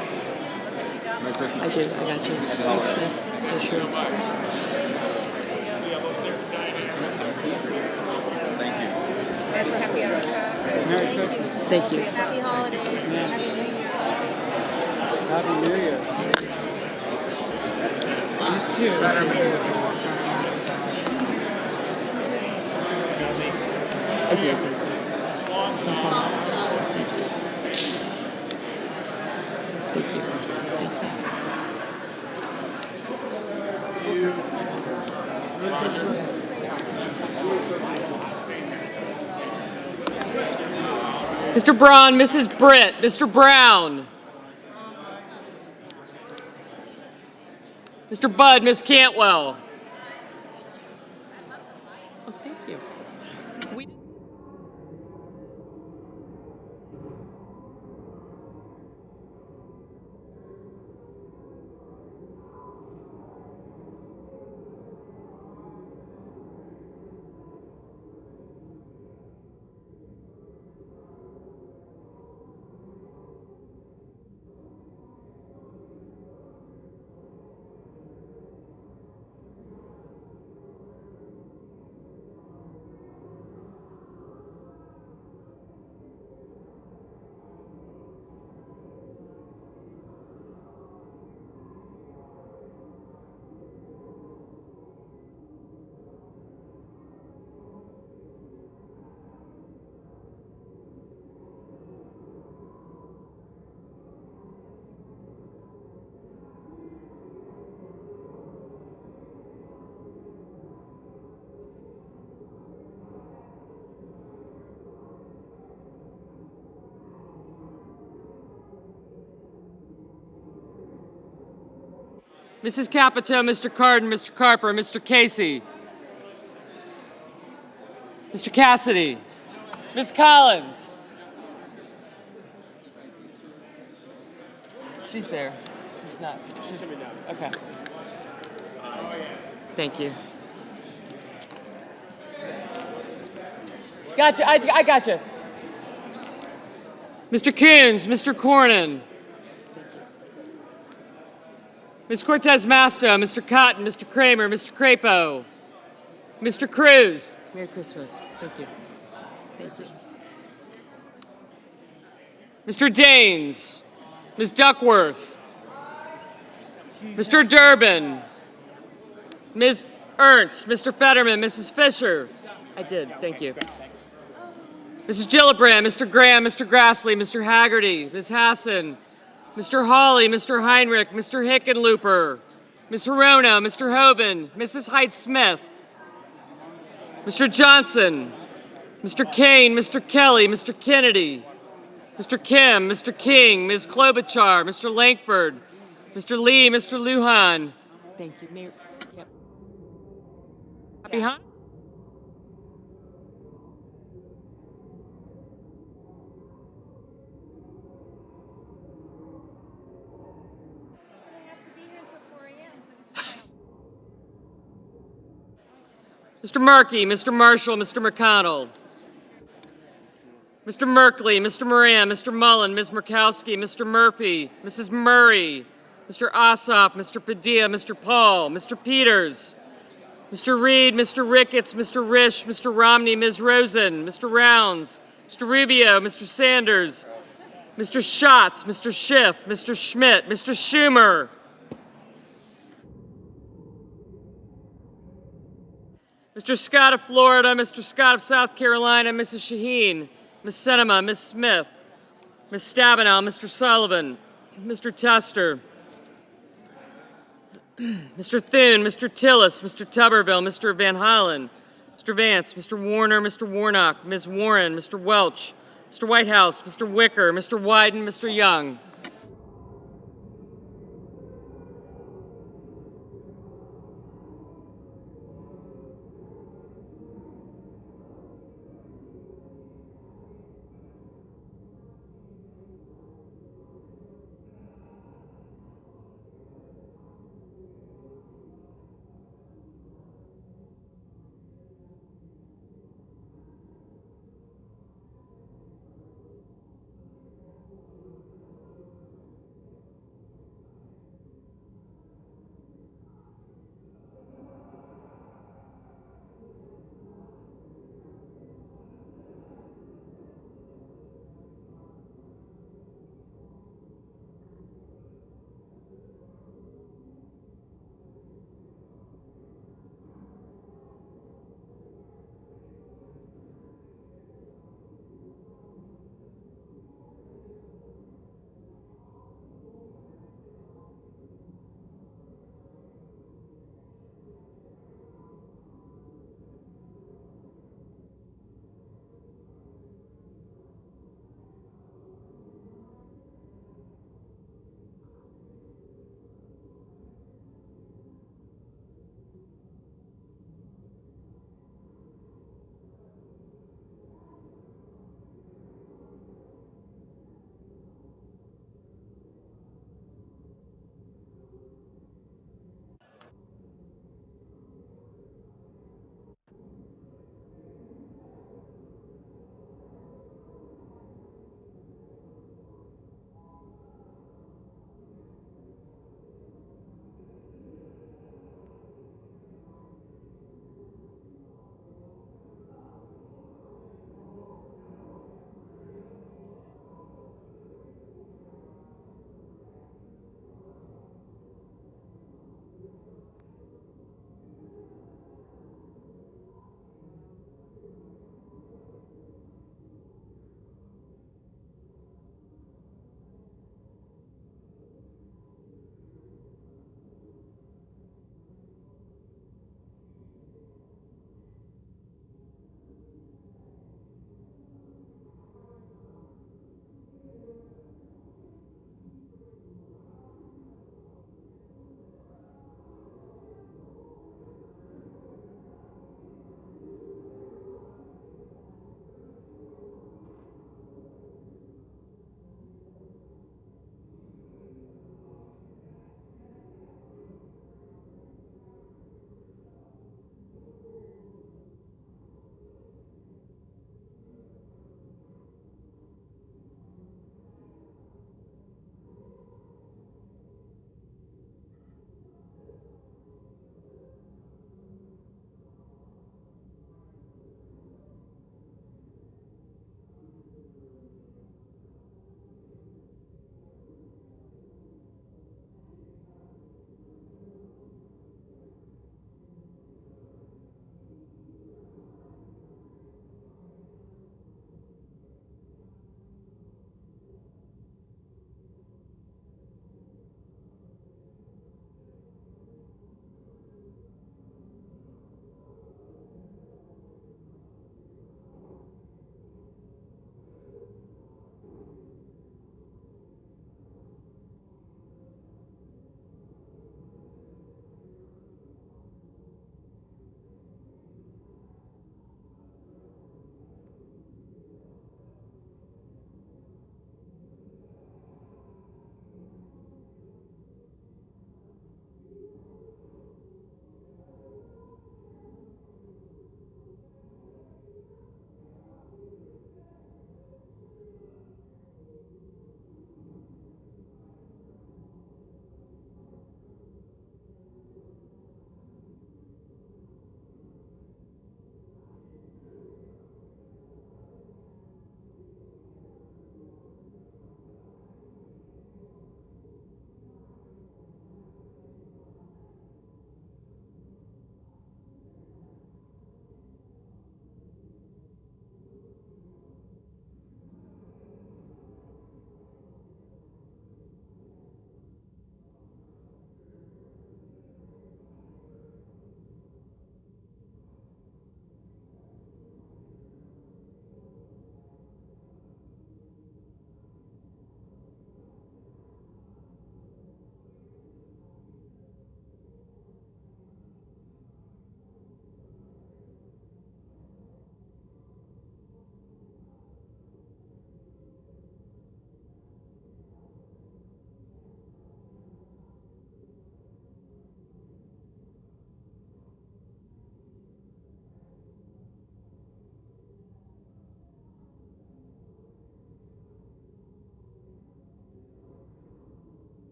Speaker 8: Merry Christmas.
Speaker 4: I do. I got you. Thanks, man. Yeah, sure.
Speaker 8: Thank you.
Speaker 14: Merry Christmas.
Speaker 4: Thank you.
Speaker 15: Happy holidays. Happy New Year.
Speaker 14: Happy New Year. You too.
Speaker 4: I do. Thank you. Thank you. Thank you. Mr. Braun, Mrs. Britt, Mr. Brown. Mr. Budd, Ms. Cantwell. Oh, thank you. Mrs. Capito, Mr. Cardin, Mr. Carper, Mr. Casey. Mr. Cassidy. Ms. Collins. She's there. She's not. She's okay. Thank you. Gotcha. I gotcha. Mr. Coons, Mr. Cornyn. Ms. Cortez Masto, Mr. Cotton, Mr. Kramer, Mr. Crapo, Mr. Cruz. Merry Christmas. Thank you. Thank you. Mr. Daines, Ms. Duckworth, Mr. Durbin, Ms. Ernst, Mr. Fetterman, Mrs. Fisher. I did. Thank you. Mrs. Gillibrand, Mr. Graham, Mr. Grassley, Mr. Haggerty, Ms. Hassan, Mr. Hawley, Mr. Heinrich, Mr. Hickenlooper, Ms. Hirono, Mr. Hoban, Mrs. Height-Smith, Mr. Johnson, Mr. Kane, Mr. Kelly, Mr. Kennedy, Mr. Kim, Mr. King, Ms. Klobuchar, Mr. Lankford, Mr. Lee, Mr. Lujan. Thank you, Mayor. Yep. Happy Hanukkah. Mr. Markey, Mr. Marshall, Mr. McConnell, Mr. Merkley, Mr. Moran, Mr. Mullen, Ms. Murkowski, Mr. Murphy, Mrs. Murray, Mr. Ossoff, Mr. Padilla, Mr. Paul, Mr. Peters, Mr. Reed, Mr. Ricketts, Mr. Risch, Mr. Romney, Ms. Rosen, Mr. Rounds, Mr. Rubio, Mr. Sanders, Mr. Schatz, Mr. Schiff, Mr. Schmidt, Mr. Schumer, Mr. Scott of Florida, Mr. Scott of South Carolina, Mrs. Shaheen, Ms. Sinema, Ms. Smith, Ms. Stabenow, Mr. Sullivan, Mr. Tester, Mr. Thune, Mr. Tillis, Mr. Tuberville, Mr. Van Hollen, Mr. Vance, Mr. Warner, Mr. Warnock, Ms. Warren, Mr. Welch, Mr. Whitehouse, Mr. Wicker, Mr. Wyden, Mr. Young.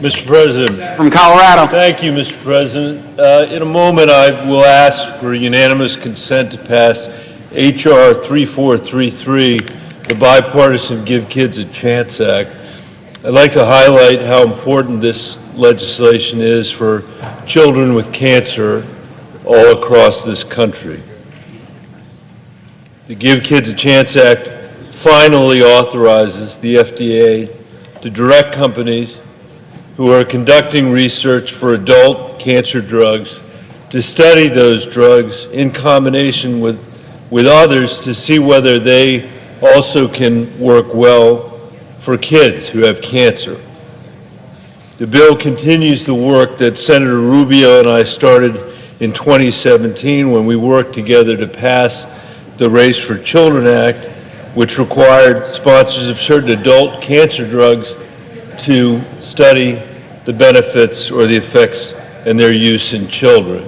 Speaker 16: Mr. President.
Speaker 17: From Colorado.
Speaker 16: Thank you, Mr. President. In a moment, I will ask for unanimous consent to pass H.R. 3433, the Bipartisan Give Kids a Chance Act. I'd like to highlight how important this legislation is for children with cancer all across this country. The Give Kids a Chance Act finally authorizes the FDA to direct companies who are conducting research for adult cancer drugs to study those drugs in combination with others to see whether they also can work well for kids who have cancer. The bill continues the work that Senator Rubio and I started in 2017 when we worked together to pass the Race for Children Act, which required sponsors of certain adult cancer drugs to study the benefits or the effects and their use in children.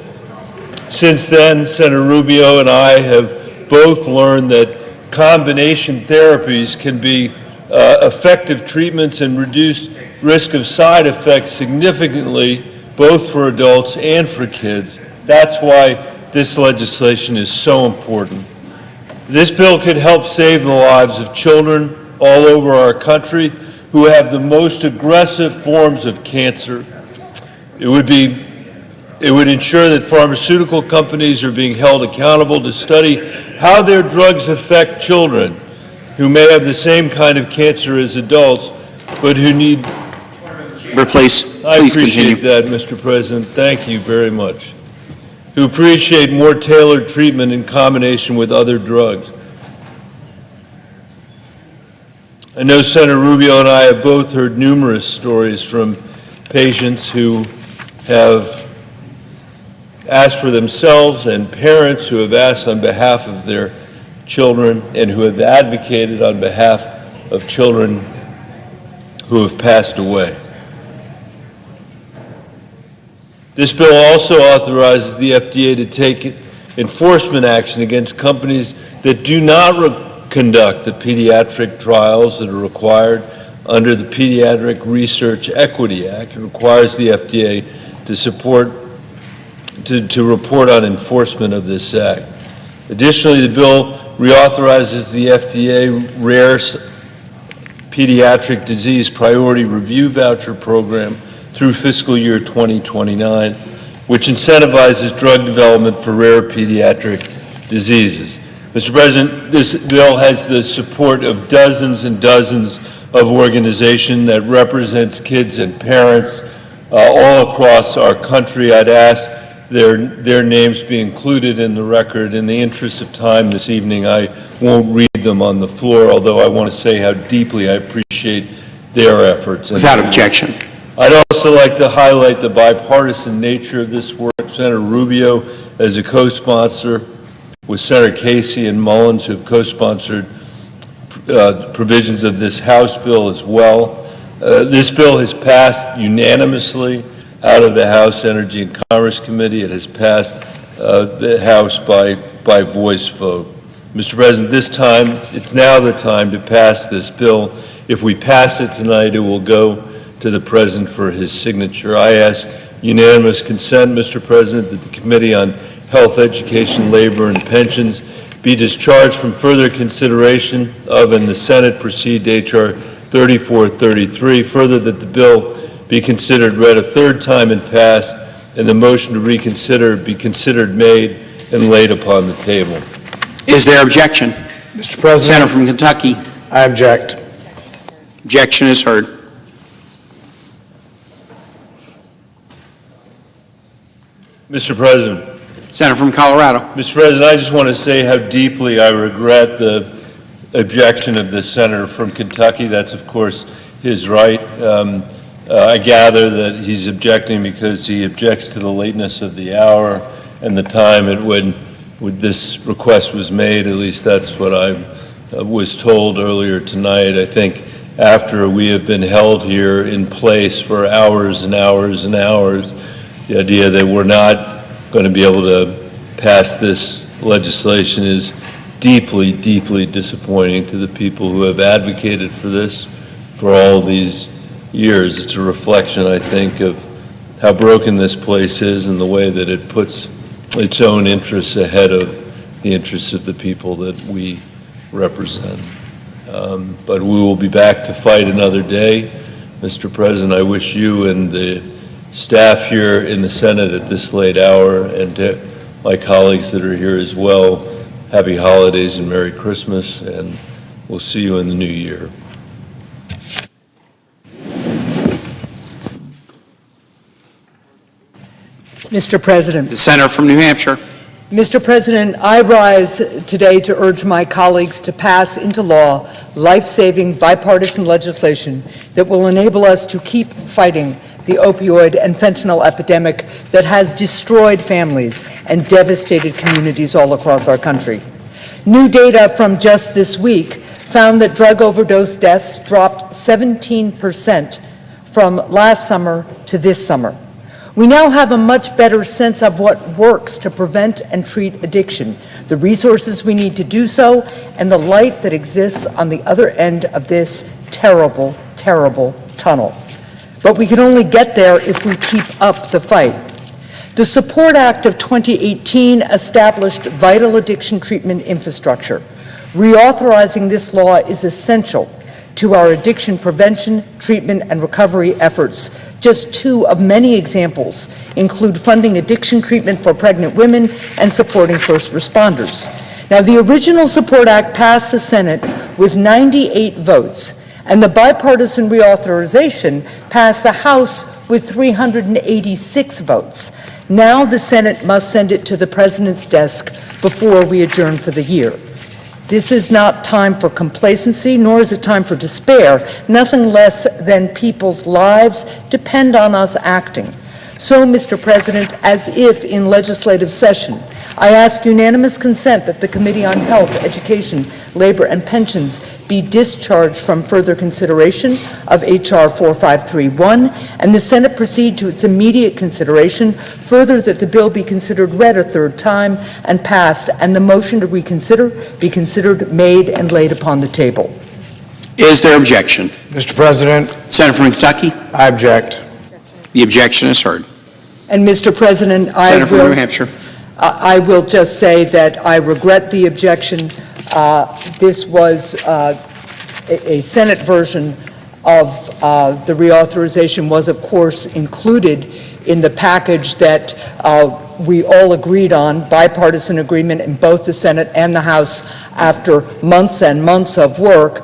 Speaker 16: Since then, Senator Rubio and I have both learned that combination therapies can be effective treatments and reduce risk of side effects significantly, both for adults and for kids. That's why this legislation is so important. This bill could help save the lives of children all over our country who have the most aggressive forms of cancer. It would ensure that pharmaceutical companies are being held accountable to study how their drugs affect children who may have the same kind of cancer as adults, but who need...
Speaker 17: Please
Speaker 16: I appreciate
Speaker 17: continue.
Speaker 16: that, Mr. President. Thank you very much. Who appreciate more tailored treatment in combination with other drugs. I know Senator Rubio and I have both heard numerous stories from patients who have asked for themselves and parents who have asked on behalf of their children and who have advocated on behalf of children who have passed away. This bill also authorizes the FDA to take enforcement action against companies that do not conduct the pediatric trials that are required under the Pediatric Research Equity Act. It requires the FDA to report on enforcement of this act. Additionally, the bill reauthorizes the FDA Rare Pediatric Disease Priority Review Voucher Program through fiscal year 2029, which incentivizes drug development for rare pediatric diseases. Mr. President, this bill has the support of dozens and dozens of organizations that represents kids and parents all across our country. I'd ask their names be included in the record. In the interest of time this evening, I won't read them on the floor, although I want to say how deeply I appreciate their efforts.
Speaker 17: Without objection.
Speaker 16: I'd also like to highlight the bipartisan nature of this work. Senator Rubio, as a co-sponsor, with Senator Casey and Mullins, who have co-sponsored provisions of this House bill as well. This bill has passed unanimously out of the House Energy and Commerce Committee. It has passed the House by voice vote. Mr. President, it's now the time to pass this bill. If we pass it tonight, it will go to the President for his signature. I ask unanimous consent, Mr. President, that the Committee on Health, Education, Labor, and Pensions be discharged from further consideration of, and the Senate proceed to H.R. 3433. Further, that the bill be considered read a third time and passed, and the motion to reconsider be considered made and laid upon the table.
Speaker 17: Is there objection?
Speaker 2: Mr. President.
Speaker 17: Senator from Kentucky.
Speaker 2: I object.
Speaker 17: Objection is heard.
Speaker 16: Mr. President.
Speaker 17: Senator from Colorado.
Speaker 16: Mr. President, I just want to say how deeply I regret the objection of the senator from Kentucky. That's, of course, his right. I gather that he's objecting because he objects to the lateness of the hour and the time at when this request was made. At least that's what I was told earlier tonight. I think after we have been held here in place for hours and hours and hours, the idea that we're not going to be able to pass this legislation is deeply, deeply disappointing to the people who have advocated for this for all these years. It's a reflection, I think, of how broken this place is and the way that it puts its own interests ahead of the interests of the people that we represent. But we will be back to fight another day. Mr. President, I wish you and the staff here in the Senate at this late hour, and to my colleagues that are here as well, happy holidays and Merry Christmas, and we'll see you in the new year.
Speaker 18: Mr. President.
Speaker 17: The senator from New Hampshire.
Speaker 18: Mr. President, I rise today to urge my colleagues to pass into law life-saving bipartisan legislation that will enable us to keep fighting the opioid and fentanyl epidemic that has destroyed families and devastated communities all across our country. New data from just this week found that drug overdose deaths dropped 17% from last summer to this summer. We now have a much better sense of what works to prevent and treat addiction, the resources we need to do so, and the light that exists on the other end of this terrible, terrible tunnel. But we can only get there if we keep up the fight. The Support Act of 2018 established vital addiction treatment infrastructure. Reauthorizing this law is essential to our addiction prevention, treatment, and recovery efforts. Just two of many examples include funding addiction treatment for pregnant women and supporting first responders. Now, the original Support Act passed the Senate with 98 votes, and the bipartisan reauthorization passed the House with 386 votes. Now the Senate must send it to the President's desk before we adjourn for the year. This is not time for complacency, nor is it time for despair. Nothing less than people's lives depend on us acting. So, Mr. President, as if in legislative session, I ask unanimous consent that the Committee on Health, Education, Labor, and Pensions be discharged from further consideration of H.R. 4531, and the Senate proceed to its immediate consideration. Further, that the bill be considered read a third time and passed, and the motion to reconsider be considered, made, and laid upon the table.
Speaker 17: Is there objection?
Speaker 19: Mr. President.
Speaker 17: Senator from Kentucky.
Speaker 19: I object.
Speaker 17: The objection is heard.
Speaker 18: And Mr. President,
Speaker 17: Senator from New Hampshire.
Speaker 18: I will just say that I regret the objection. This was a Senate version of the reauthorization was, of course, included in the package that we all agreed on, bipartisan agreement in both the Senate and the House after months and months of work,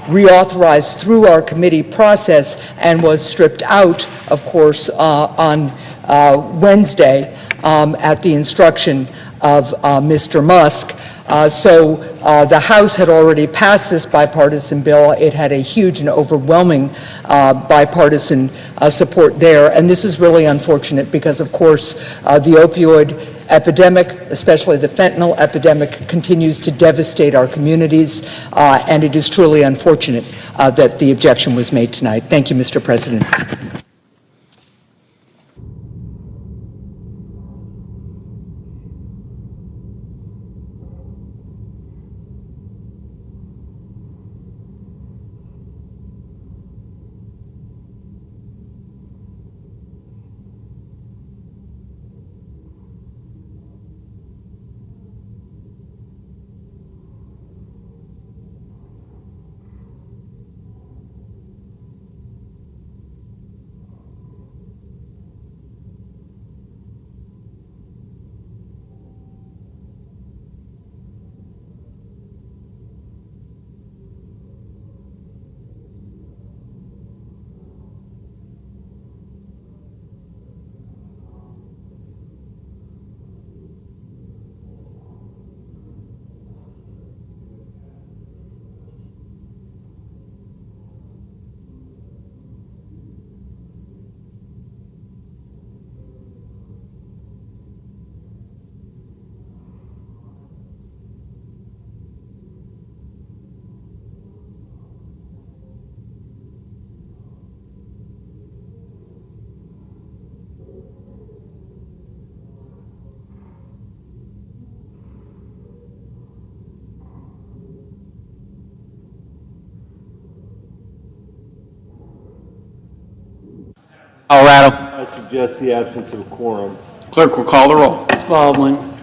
Speaker 18: reauthorized through our committee process and was stripped out, of course, on Wednesday at the instruction of Mr. Musk. So the House had already passed this bipartisan bill. It had a huge and overwhelming bipartisan support there. And this is really unfortunate because, of course, the opioid epidemic, especially the fentanyl epidemic, continues to devastate our communities. And it is truly unfortunate that the objection was made tonight. Thank you, Mr. President.
Speaker 17: Colorado.
Speaker 9: I suggest the absence of a quorum.
Speaker 17: Clerk will call the roll.
Speaker 14: Spalding.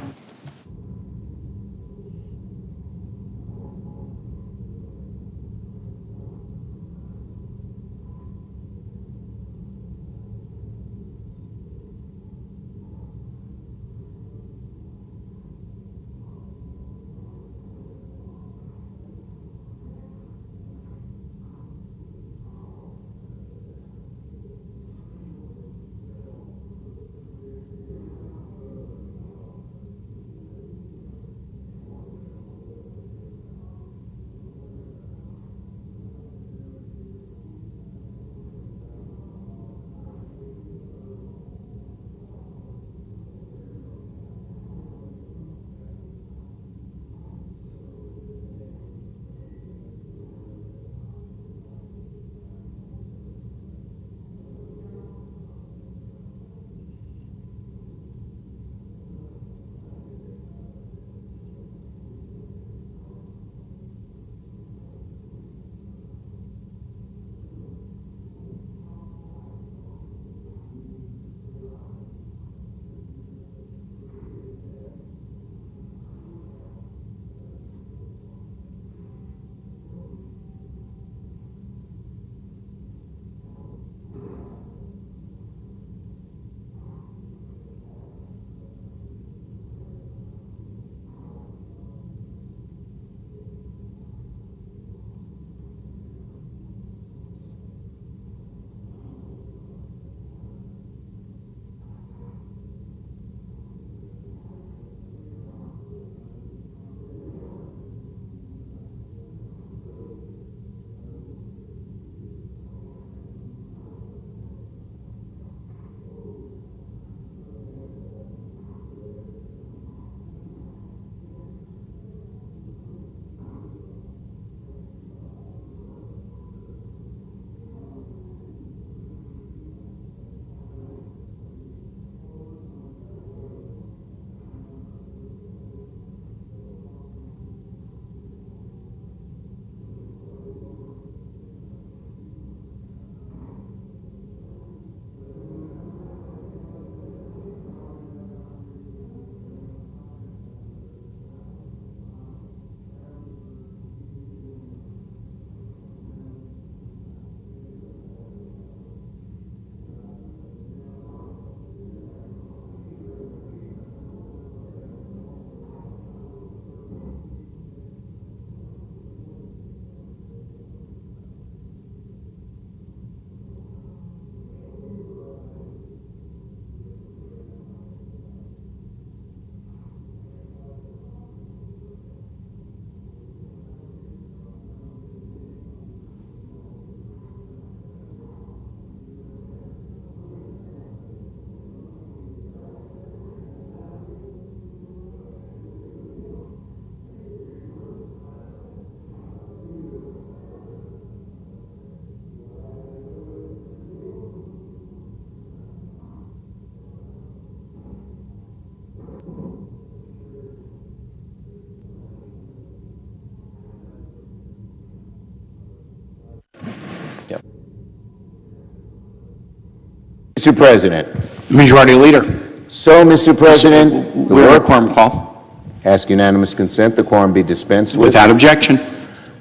Speaker 11: Mr. President.
Speaker 17: Majority Leader.
Speaker 11: So, Mr. President,
Speaker 17: We have a quorum call.
Speaker 11: ask unanimous consent the quorum be dispensed with.
Speaker 17: Without objection.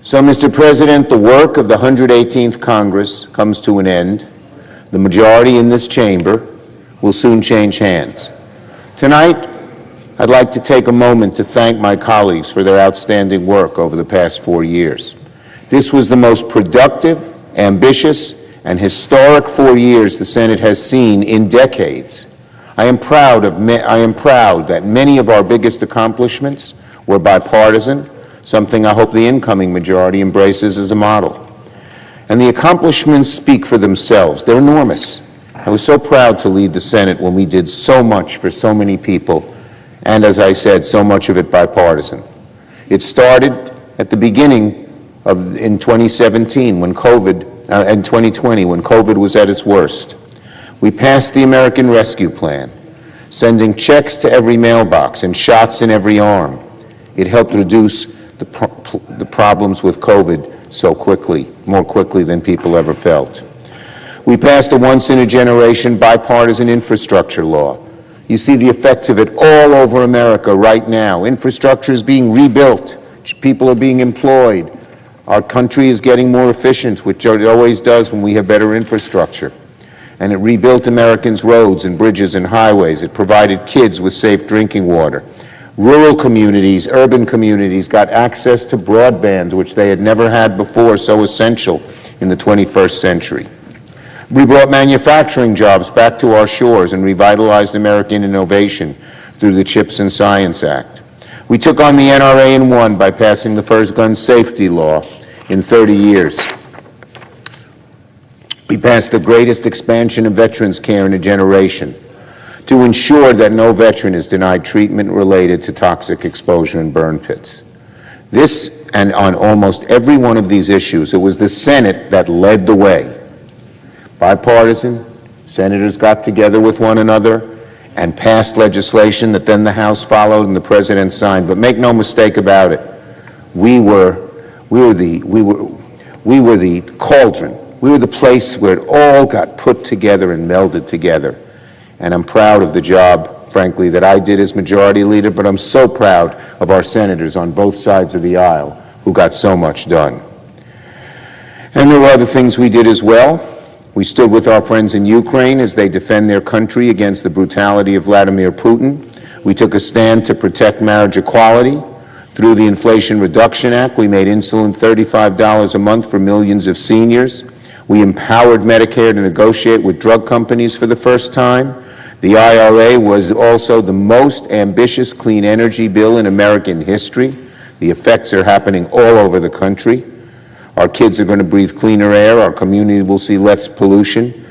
Speaker 11: So, Mr. President, the work of the 118th Congress comes to an end. The majority in this chamber will soon change hands. Tonight, I'd like to take a moment to thank my colleagues for their outstanding work over the past 4 years. This was the most productive, ambitious, and historic 4 years the Senate has seen in decades. I am proud that many of our biggest accomplishments were bipartisan, something I hope the incoming majority embraces as a model. And the accomplishments speak for themselves. They're enormous. I was so proud to lead the Senate when we did so much for so many people, and as I said, so much of it bipartisan. It started at the beginning in 2017 when in 2020 when COVID was at its worst. We passed the American Rescue Plan, sending checks to every mailbox and shots in every arm. It helped reduce the problems with COVID so quickly, more quickly than people ever felt. We passed a once-in-a-generation bipartisan infrastructure law. You see the effects of it all over America right now. Infrastructure is being rebuilt. People are being employed. Our country is getting more efficient, which it always does when we have better infrastructure. And it rebuilt Americans' roads and bridges and highways. It provided kids with safe drinking water. Rural communities, urban communities got access to broadband, which they had never had before, so essential in the 21st century. We brought manufacturing jobs back to our shores and revitalized American innovation through the CHIPS and Science Act. We took on the NRA and won by passing the first gun safety law in 30 years. We passed the greatest expansion of veterans care in a generation to ensure that no veteran is denied treatment related to toxic exposure in burn pits. This, and on almost every one of these issues, it was the Senate that led the way. Bipartisan, senators got together with one another and passed legislation that then the House followed and the President signed. But make no mistake about it, we were the cauldron. We were the place where it all got put together and melded together. And I'm proud of the job, frankly, that I did as majority leader, but I'm so proud of our senators on both sides of the aisle who got so much done. And there were other things we did as well. We stood with our friends in Ukraine as they defend their country against the brutality of Vladimir Putin. We took a stand to protect marriage equality. Through the Inflation Reduction Act, we made insulin $35 a month for millions of seniors. We empowered Medicare to negotiate with drug companies for the first time. The IRA was also the most ambitious clean energy bill in American history. The effects are happening all over the country. Our kids are going to breathe cleaner air, our community will see less pollution,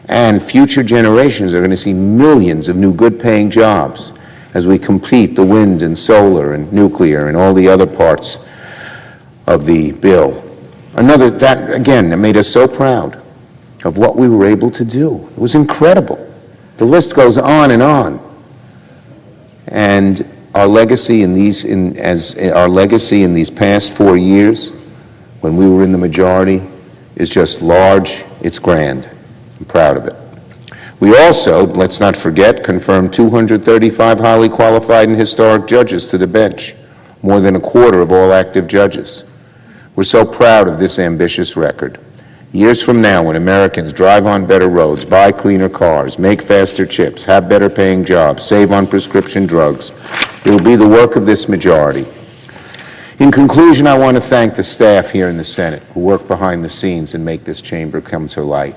Speaker 11: and future generations are going to see millions of new good-paying jobs as we complete the wind and solar and nuclear and all the other parts of the bill. That made us so proud of what we were able to do. It was incredible. The list goes on and on. And our legacy in these past 4 years, when we were in the majority, is just large, it's grand. I'm proud of it. We also, let's not forget, confirmed 235 highly qualified and historic judges to the bench, more than a quarter of all active judges. We're so proud of this ambitious record. Years from now, when Americans drive on better roads, buy cleaner cars, make faster chips, have better paying jobs, save on prescription drugs, it will be the work of this majority. In conclusion, I want to thank the staff here in the Senate who work behind the scenes and make this chamber come to light.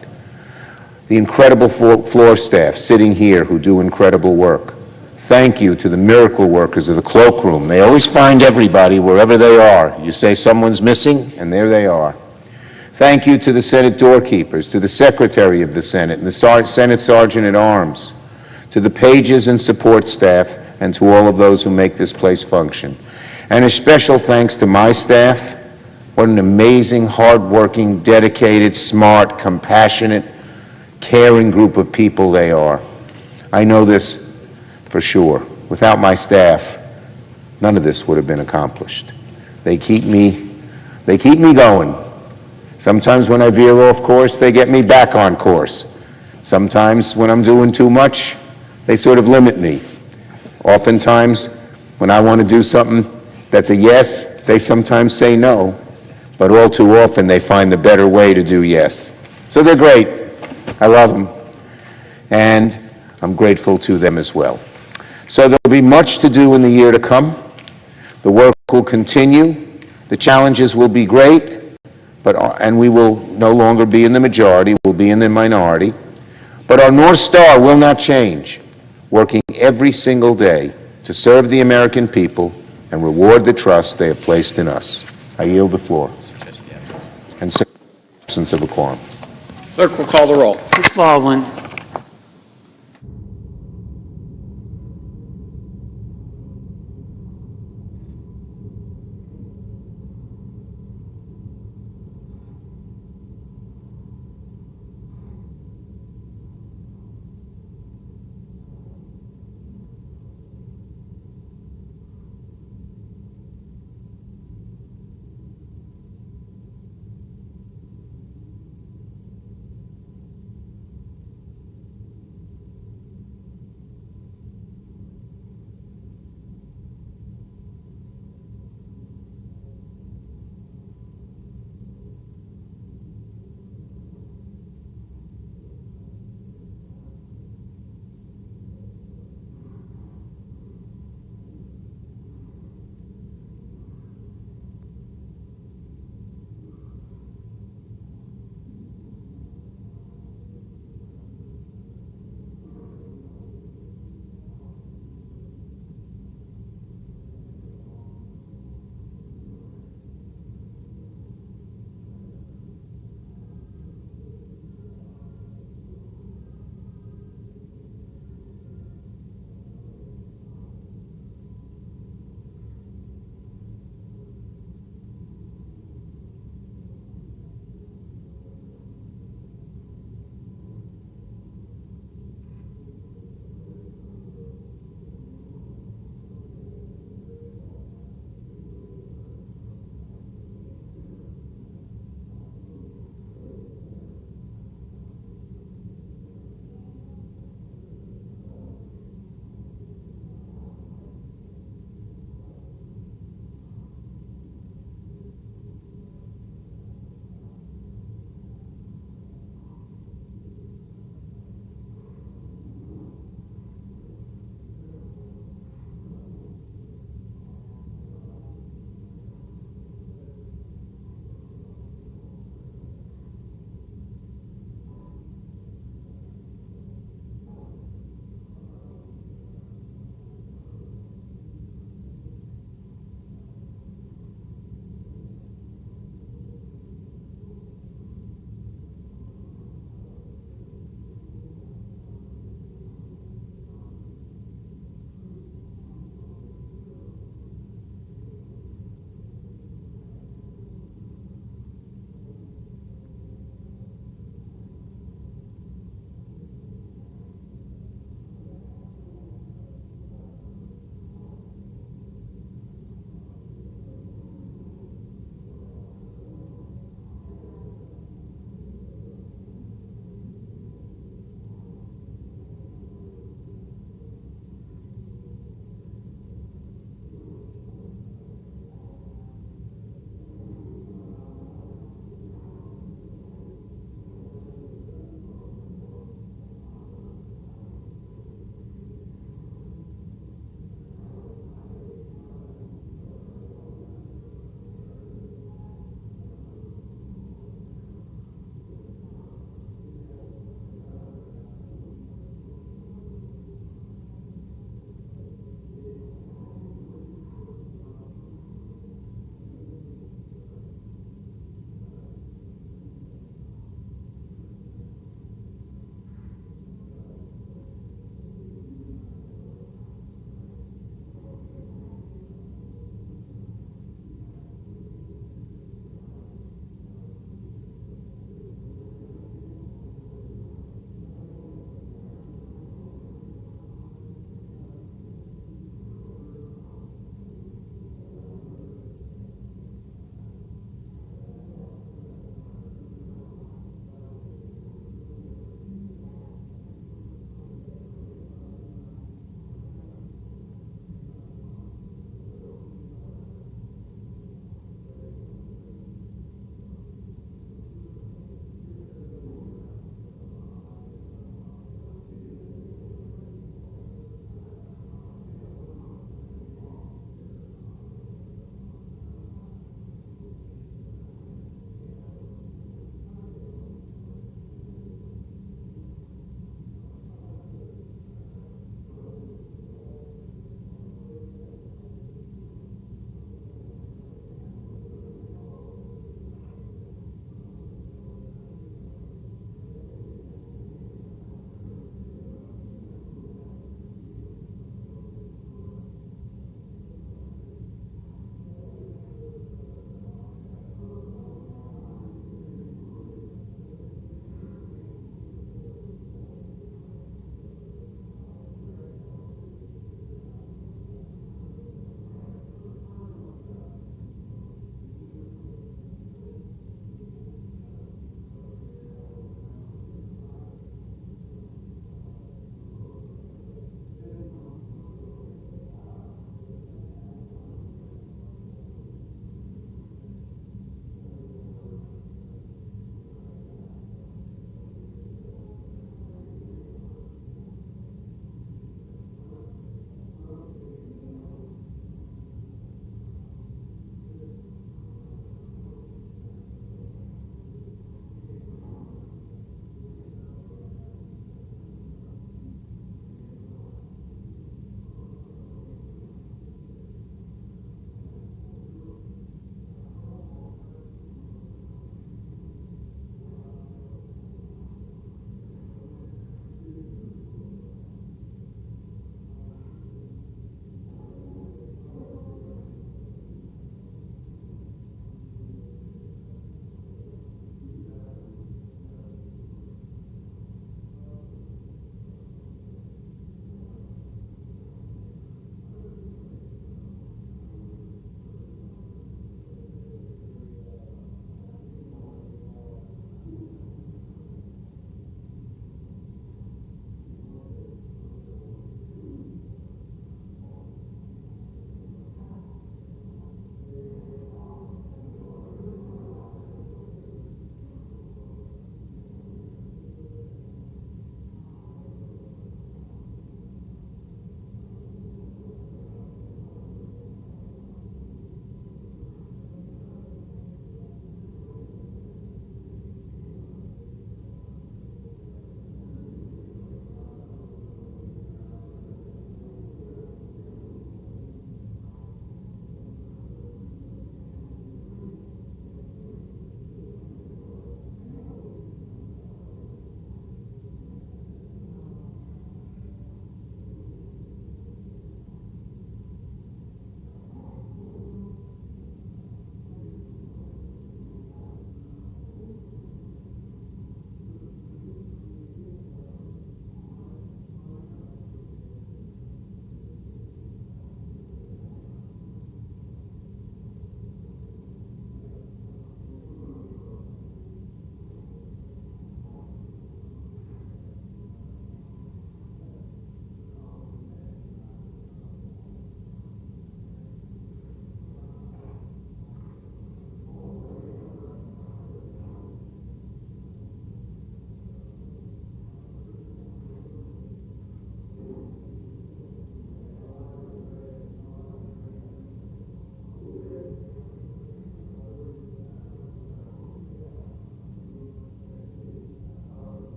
Speaker 11: The incredible floor staff sitting here who do incredible work. Thank you to the miracle workers of the cloakroom. They always find everybody wherever they are. You say someone's missing, and there they are. Thank you to the Senate doorkeepers, to the Secretary of the Senate, and the Senate Sergeant at Arms, to the pages and support staff, and to all of those who make this place function. And a special thanks to my staff. What an amazing, hardworking, dedicated, smart, compassionate, caring group of people they are. I know this for sure. Without my staff, none of this would have been accomplished. They keep me going. Sometimes when I veer off course, they get me back on course. Sometimes when I'm doing too much, they sort of limit me. Oftentimes, when I want to do something that's a yes, they sometimes say no, but all too often they find the better way to do yes. So they're great. I love them, and I'm grateful to them as well. So there'll be much to do in the year to come. The work will continue. The challenges will be great, and we will no longer be in the majority, we'll be in the minority. But our North Star will not change, working every single day to serve the American people and reward the trust they have placed in us. I yield the floor. And absence of a quorum.
Speaker 17: Clerk will call the roll.
Speaker 7: Ms. Baldwin.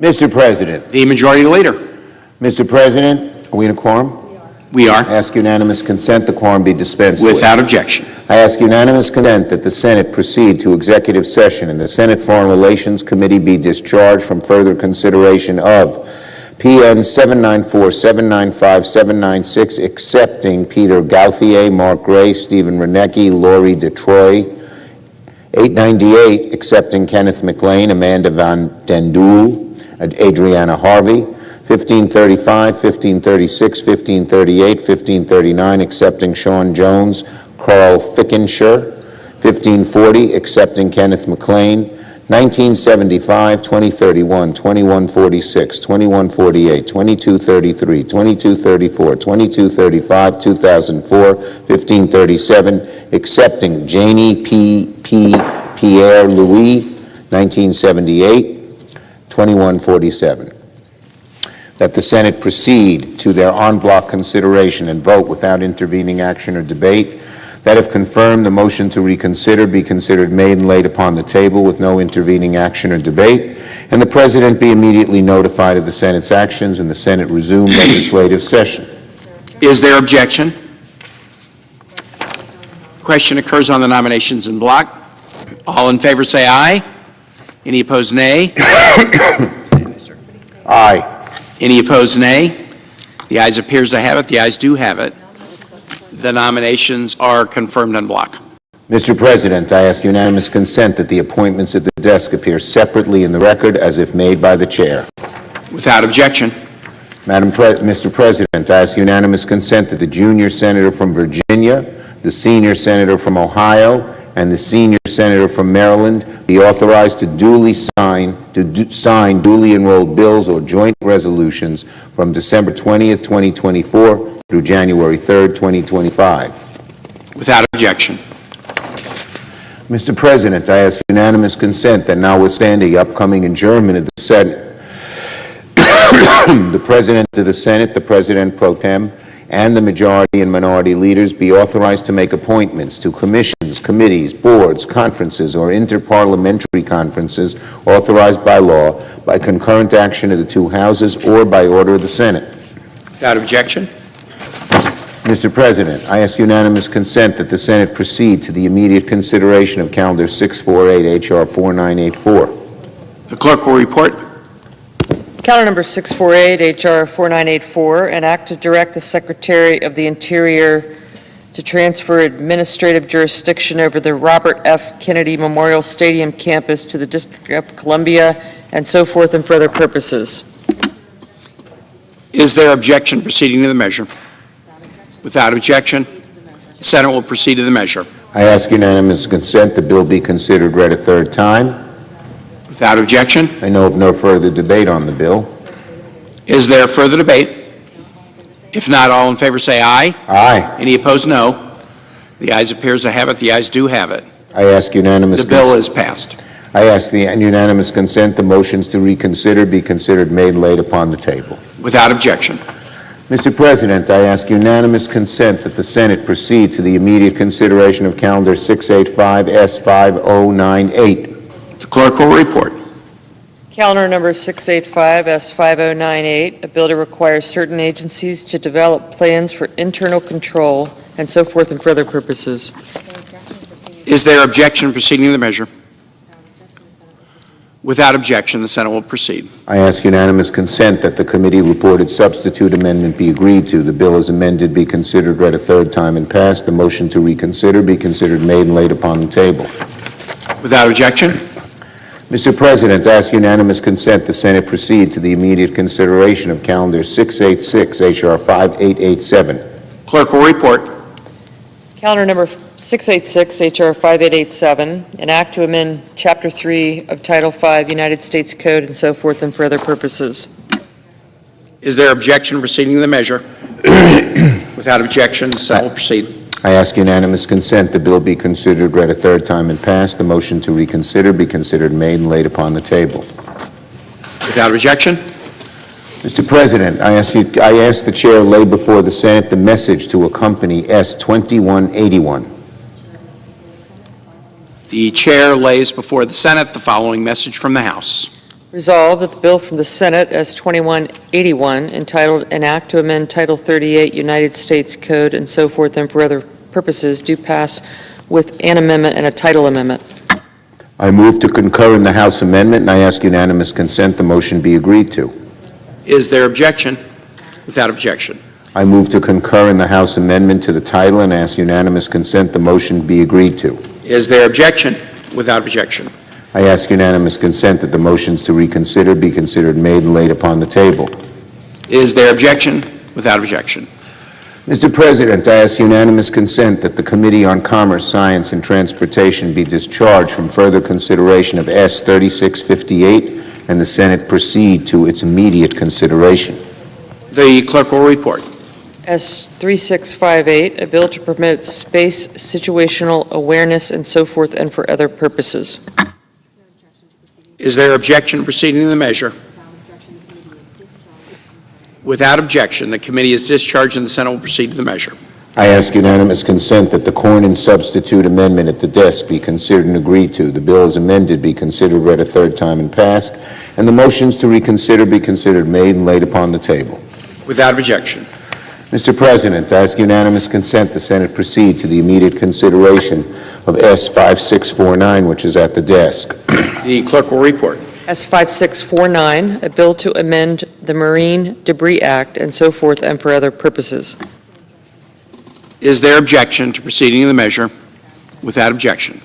Speaker 11: Mr. President.
Speaker 17: The Majority Leader.
Speaker 11: Mr. President, are we in a quorum?
Speaker 17: We are.
Speaker 11: I ask unanimous consent the quorum be dispensed with.
Speaker 17: Without objection.
Speaker 11: I ask unanimous consent that the Senate proceed to executive session and the Senate Foreign Relations Committee be discharged from further consideration of PN 794, 795, 796, accepting Peter Gauthier, Mark Gray, Stephen Renecki, Lori DeTroy. 898, accepting Kenneth McLean, Amanda Van Den Doel, Adriana Harvey. 1535, 1536, 1538, 1539, accepting Sean Jones, Carl Fickenshire. 1540, accepting Kenneth McLean. 1975, 2031, 2146, 2148, 2233, 2234, 2235, 2004, 1537, accepting Janie P. Pierre Louis, 1978, 2147. That the Senate proceed to their en bloc consideration and vote without intervening action or debate. That if confirmed, the motion to reconsider be considered made and laid upon the table with no intervening action or debate, and the President be immediately notified of the Senate's actions and the Senate resume legislative session.
Speaker 17: Is there objection? Question occurs on the nominations in block. All in favor say aye. Any opposed, nay?
Speaker 11: Aye.
Speaker 17: Any opposed, nay? The ayes appears to have it. The ayes do have it. The nominations are confirmed en bloc.
Speaker 11: Mr. President, I ask unanimous consent that the appointments at the desk appear separately in the record as if made by the chair.
Speaker 17: Without objection.
Speaker 11: Mr. President, I ask unanimous consent that the junior senator from Virginia, the senior senator from Ohio, and the senior senator from Maryland be authorized to sign duly enrolled bills or joint resolutions from December 20th, 2024 through January 3rd, 2025.
Speaker 17: Without objection.
Speaker 11: Mr. President, I ask unanimous consent that notwithstanding the upcoming adjournment of the Senate, the President of the Senate, the President pro tem, and the majority and minority leaders be authorized to make appointments to commissions, committees, boards, conferences, or interparliamentary conferences authorized by law by concurrent action of the two houses or by order of the Senate.
Speaker 17: Without objection.
Speaker 11: Mr. President, I ask unanimous consent that the Senate proceed to the immediate consideration of Calendar 648 H.R. 4984.
Speaker 17: The clerk will report.
Speaker 19: Calendar number 648, H.R. 4984, an act to direct the Secretary of the Interior to transfer administrative jurisdiction over the Robert F. Kennedy Memorial Stadium campus to the District of Columbia, and so forth and further purposes.
Speaker 17: Is there objection proceeding to the measure? Without objection, the Senate will proceed to the measure.
Speaker 11: I ask unanimous consent the bill be considered read a third time.
Speaker 17: Without objection.
Speaker 11: I know of no further debate on the bill.
Speaker 17: Is there further debate? If not, all in favor say aye.
Speaker 11: Aye.
Speaker 17: Any opposed, no. The ayes appears to have it. The ayes do have it.
Speaker 11: I ask unanimous
Speaker 17: The bill is passed.
Speaker 11: I ask the unanimous consent the motions to reconsider be considered made and laid upon the table.
Speaker 17: Without objection.
Speaker 11: Mr. President, I ask unanimous consent that the Senate proceed to the immediate consideration of Calendar 685 S5098.
Speaker 17: The clerk will report.
Speaker 19: Calendar number 685 S5098, a bill to require certain agencies to develop plans for internal control and so forth and further purposes.
Speaker 17: Is there objection proceeding to the measure? Without objection, the Senate will proceed.
Speaker 11: I ask unanimous consent that the committee reported substitute amendment be agreed to. The bill as amended be considered read a third time and passed. The motion to reconsider be considered made and laid upon the table.
Speaker 17: Without objection.
Speaker 11: Mr. President, I ask unanimous consent the Senate proceed to the immediate consideration of Calendar 686 H.R. 5887.
Speaker 17: Clerk will report.
Speaker 19: Calendar number 686 H.R. 5887, an act to amend Chapter 3 of Title 5 United States Code and so forth and for other purposes.
Speaker 17: Is there objection proceeding to the measure? Without objection, the Senate will proceed.
Speaker 11: I ask unanimous consent the bill be considered read a third time and passed. The motion to reconsider be considered made and laid upon the table.
Speaker 17: Without objection.
Speaker 11: Mr. President, I ask the chair lay before the Senate the message to accompany S2181.
Speaker 17: The chair lays before the Senate the following message from the House.
Speaker 19: Resolved that the bill from the Senate, S. 2181, entitled An Act to Amend Title 38 United States Code and so forth and for other purposes, do pass with an amendment and a title amendment.
Speaker 11: I move to concur in the House amendment, and I ask unanimous consent the motion be agreed to.
Speaker 17: Is there objection? Without objection.
Speaker 11: I move to concur in the House amendment to the title and ask unanimous consent the motion be agreed to.
Speaker 17: Is there objection? Without objection.
Speaker 11: I ask unanimous consent that the motions to reconsider be considered made and laid upon the table.
Speaker 17: Is there objection? Without objection.
Speaker 11: Mr. President, I ask unanimous consent that the Committee on Commerce, Science, and Transportation be discharged from further consideration of S. 3658 and the Senate proceed to its immediate consideration.
Speaker 17: The clerk will report.
Speaker 19: S. 3658, a bill to permit space situational awareness and so forth and for other purposes.
Speaker 17: Is there objection to proceeding to the measure? Without objection, the committee is discharged and the Senate will proceed to the measure.
Speaker 11: I ask unanimous consent that the coin and substitute amendment at the desk be considered and agreed to. The bill as amended be considered, read a third time and passed, and the motions to reconsider be considered made and laid upon the table.
Speaker 17: Without objection.
Speaker 11: Mr. President, I ask unanimous consent the Senate proceed to the immediate consideration of S. 5649, which is at the desk.
Speaker 17: The clerk will report.
Speaker 19: S. 5649, a bill to amend the Marine Debris Act and so forth and for other purposes.
Speaker 17: Is there objection to proceeding to the measure? Without objection.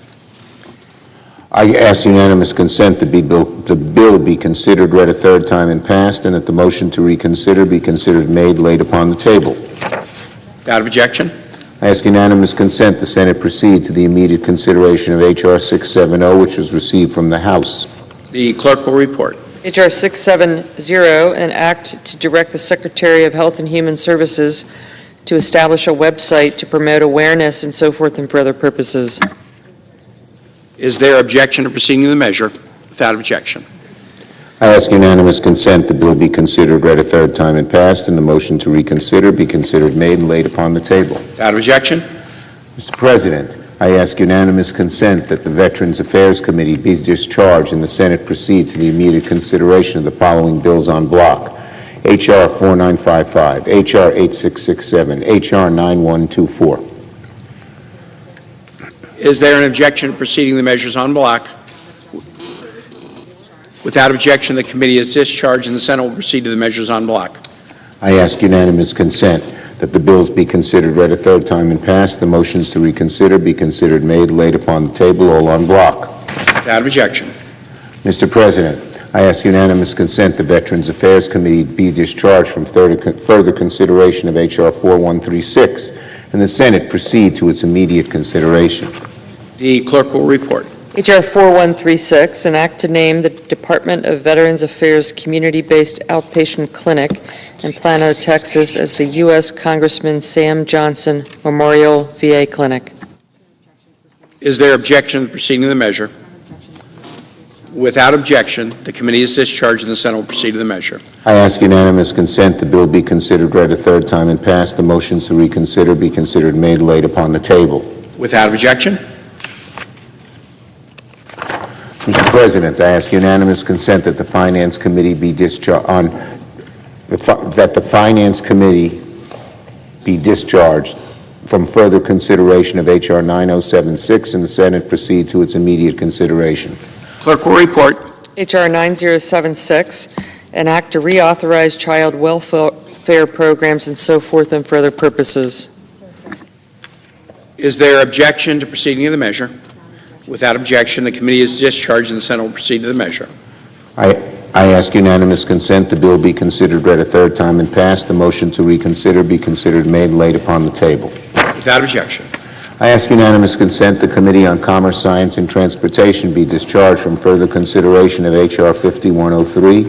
Speaker 11: I ask unanimous consent that the bill be considered, read a third time and passed, and that the motion to reconsider be considered made, laid upon the table.
Speaker 17: Without objection.
Speaker 11: I ask unanimous consent the Senate proceed to the immediate consideration of H.R. 670, which was received from the House.
Speaker 17: The clerk will report.
Speaker 19: H.R. 670, an act to direct the Secretary of Health and Human Services to establish a website to promote awareness and so forth and for other purposes.
Speaker 17: Is there objection to proceeding to the measure? Without objection.
Speaker 11: I ask unanimous consent the bill be considered, read a third time and passed, and the motion to reconsider be considered made and laid upon the table.
Speaker 17: Without objection.
Speaker 11: Mr. President, I ask unanimous consent that the Veterans Affairs Committee be discharged and the Senate proceed to the immediate consideration of the following bills on block: H.R. 4955, H.R. 8667, H.R. 9124.
Speaker 17: Is there an objection to proceeding the measures on block? Without objection, the committee is discharged and the Senate will proceed to the measures on block.
Speaker 11: I ask unanimous consent that the bills be considered, read a third time and passed, the motions to reconsider be considered made, laid upon the table, all on block.
Speaker 17: Without objection.
Speaker 11: Mr. President, I ask unanimous consent the Veterans Affairs Committee be discharged from further consideration of H.R. 4136 and the Senate proceed to its immediate consideration.
Speaker 17: The clerk will report.
Speaker 19: H.R. 4136, an act to name the Department of Veterans Affairs Community-Based Outpatient Clinic in Plano, Texas as the U.S. Congressman Sam Johnson Memorial VA Clinic.
Speaker 17: Is there objection to proceeding to the measure? Without objection, the committee is discharged and the Senate will proceed to the measure.
Speaker 11: I ask unanimous consent the bill be considered, read a third time and passed, the motions to reconsider be considered made, laid upon the table.
Speaker 17: Without objection.
Speaker 11: Mr. President, I ask unanimous consent that the Finance Committee be discharged from further consideration of H.R. 9076 and the Senate proceed to its immediate consideration.
Speaker 17: Clerk will report.
Speaker 19: H.R. 9076, an act to reauthorize child welfare programs and so forth and for other purposes.
Speaker 17: Is there objection to proceeding to the measure? Without objection, the committee is discharged and the Senate will proceed to the measure.
Speaker 11: I ask unanimous consent the bill be considered, read a third time and passed, the motion to reconsider be considered made, laid upon the table.
Speaker 17: Without objection.
Speaker 11: I ask unanimous consent the Committee on Commerce, Science, and Transportation be discharged from further consideration of H.R. 5103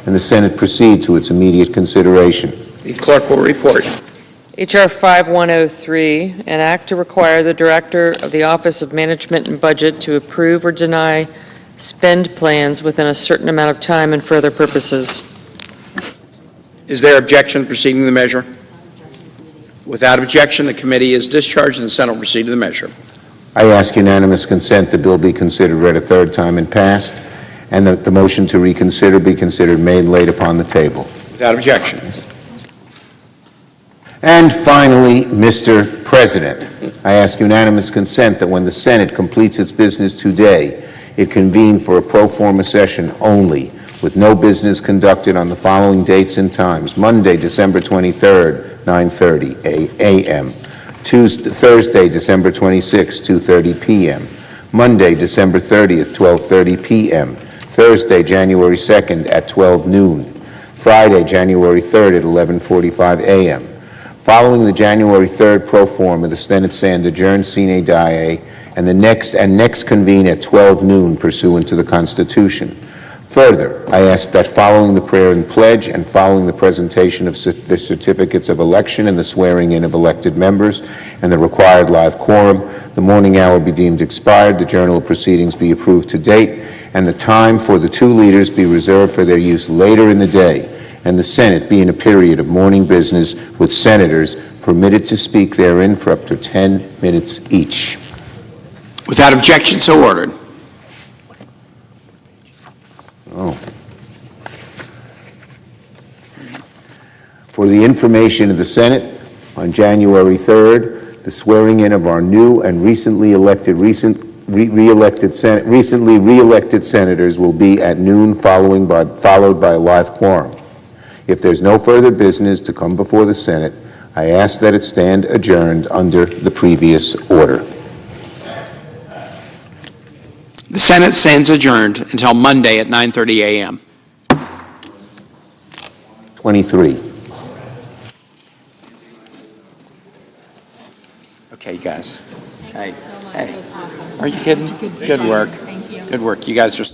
Speaker 11: and the Senate proceed to its immediate consideration.
Speaker 17: The clerk will report.
Speaker 19: H.R. 5103, an act to require the Director of the Office of Management and Budget to approve or deny spend plans within a certain amount of time and for other purposes.
Speaker 17: Is there objection to proceeding to the measure? Without objection, the committee is discharged and the Senate will proceed to the measure.
Speaker 11: I ask unanimous consent the bill be considered, read a third time and passed, and that the motion to reconsider be considered made and laid upon the table.
Speaker 17: Without objection.
Speaker 11: And finally, Mr. President, I ask unanimous consent that when the Senate completes its business today, it convene for a pro forma session only, with no business conducted on the following dates and times: Monday, December 23rd, 9:30 a.m., Thursday, December 26th, 2:30 p.m., Monday, December 30th, 12:30 p.m., Thursday, January 2nd at 12 noon, Friday, January 3rd at 11:45 a.m. Following the January 3rd pro forma, the Senate stand adjourned sine die and next convene at 12 noon pursuant to the Constitution. Further, I ask that following the prayer and pledge and following the presentation of the certificates of election and the swearing in of elected members and the required live quorum, the morning hour be deemed expired, the journal of proceedings be approved to date, and the time for the two leaders be reserved for their use later in the day, and the Senate be in a period of morning business with senators permitted to speak therein for up to 10 minutes each.
Speaker 17: Without objection, so ordered.
Speaker 11: For the information of the Senate, on January 3rd, the swearing in of our new and recently re-elected senators will be at noon, followed by a live quorum. If there's no further business to come before the Senate, I ask that it stand adjourned under the previous order.
Speaker 17: The Senate stands adjourned until Monday at 9:30 a.m.
Speaker 11: 23.
Speaker 17: Okay, guys.
Speaker 15: Thank you so much. It was awesome.
Speaker 17: Are you kidding? Good work.
Speaker 15: Thank you.
Speaker 17: Good work. You guys are...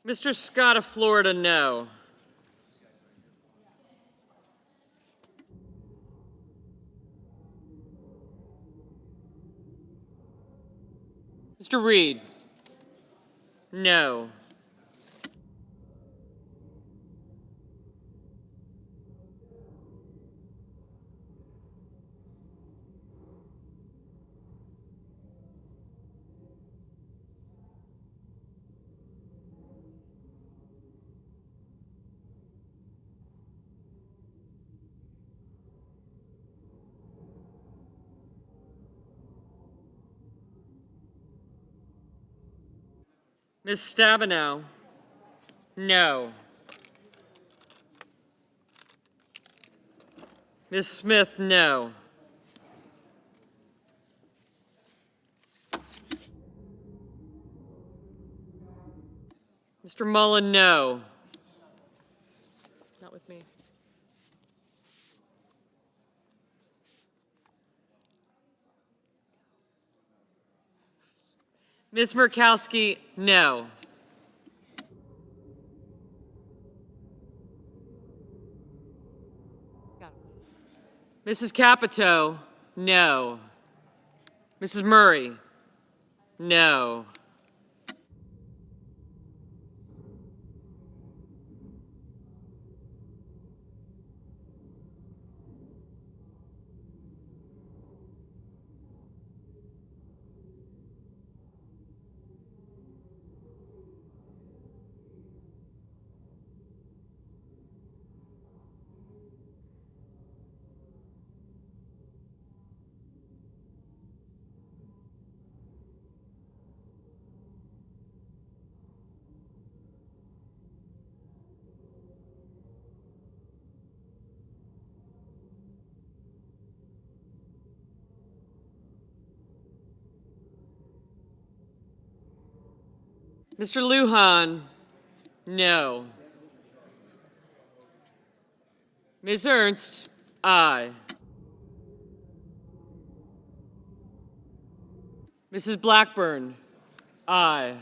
Speaker 4: Mr. Scott of Florida, no. Mr. Reed, no. Ms. Stabenow, no. Ms. Smith, no. Mr. Mullen, no. Not with me. Ms. Murkowski, no. Mrs. Capito, no. Mrs. Murray, no. Mr. Lujan, no. Ms. Ernst, aye. Mrs. Blackburn, aye.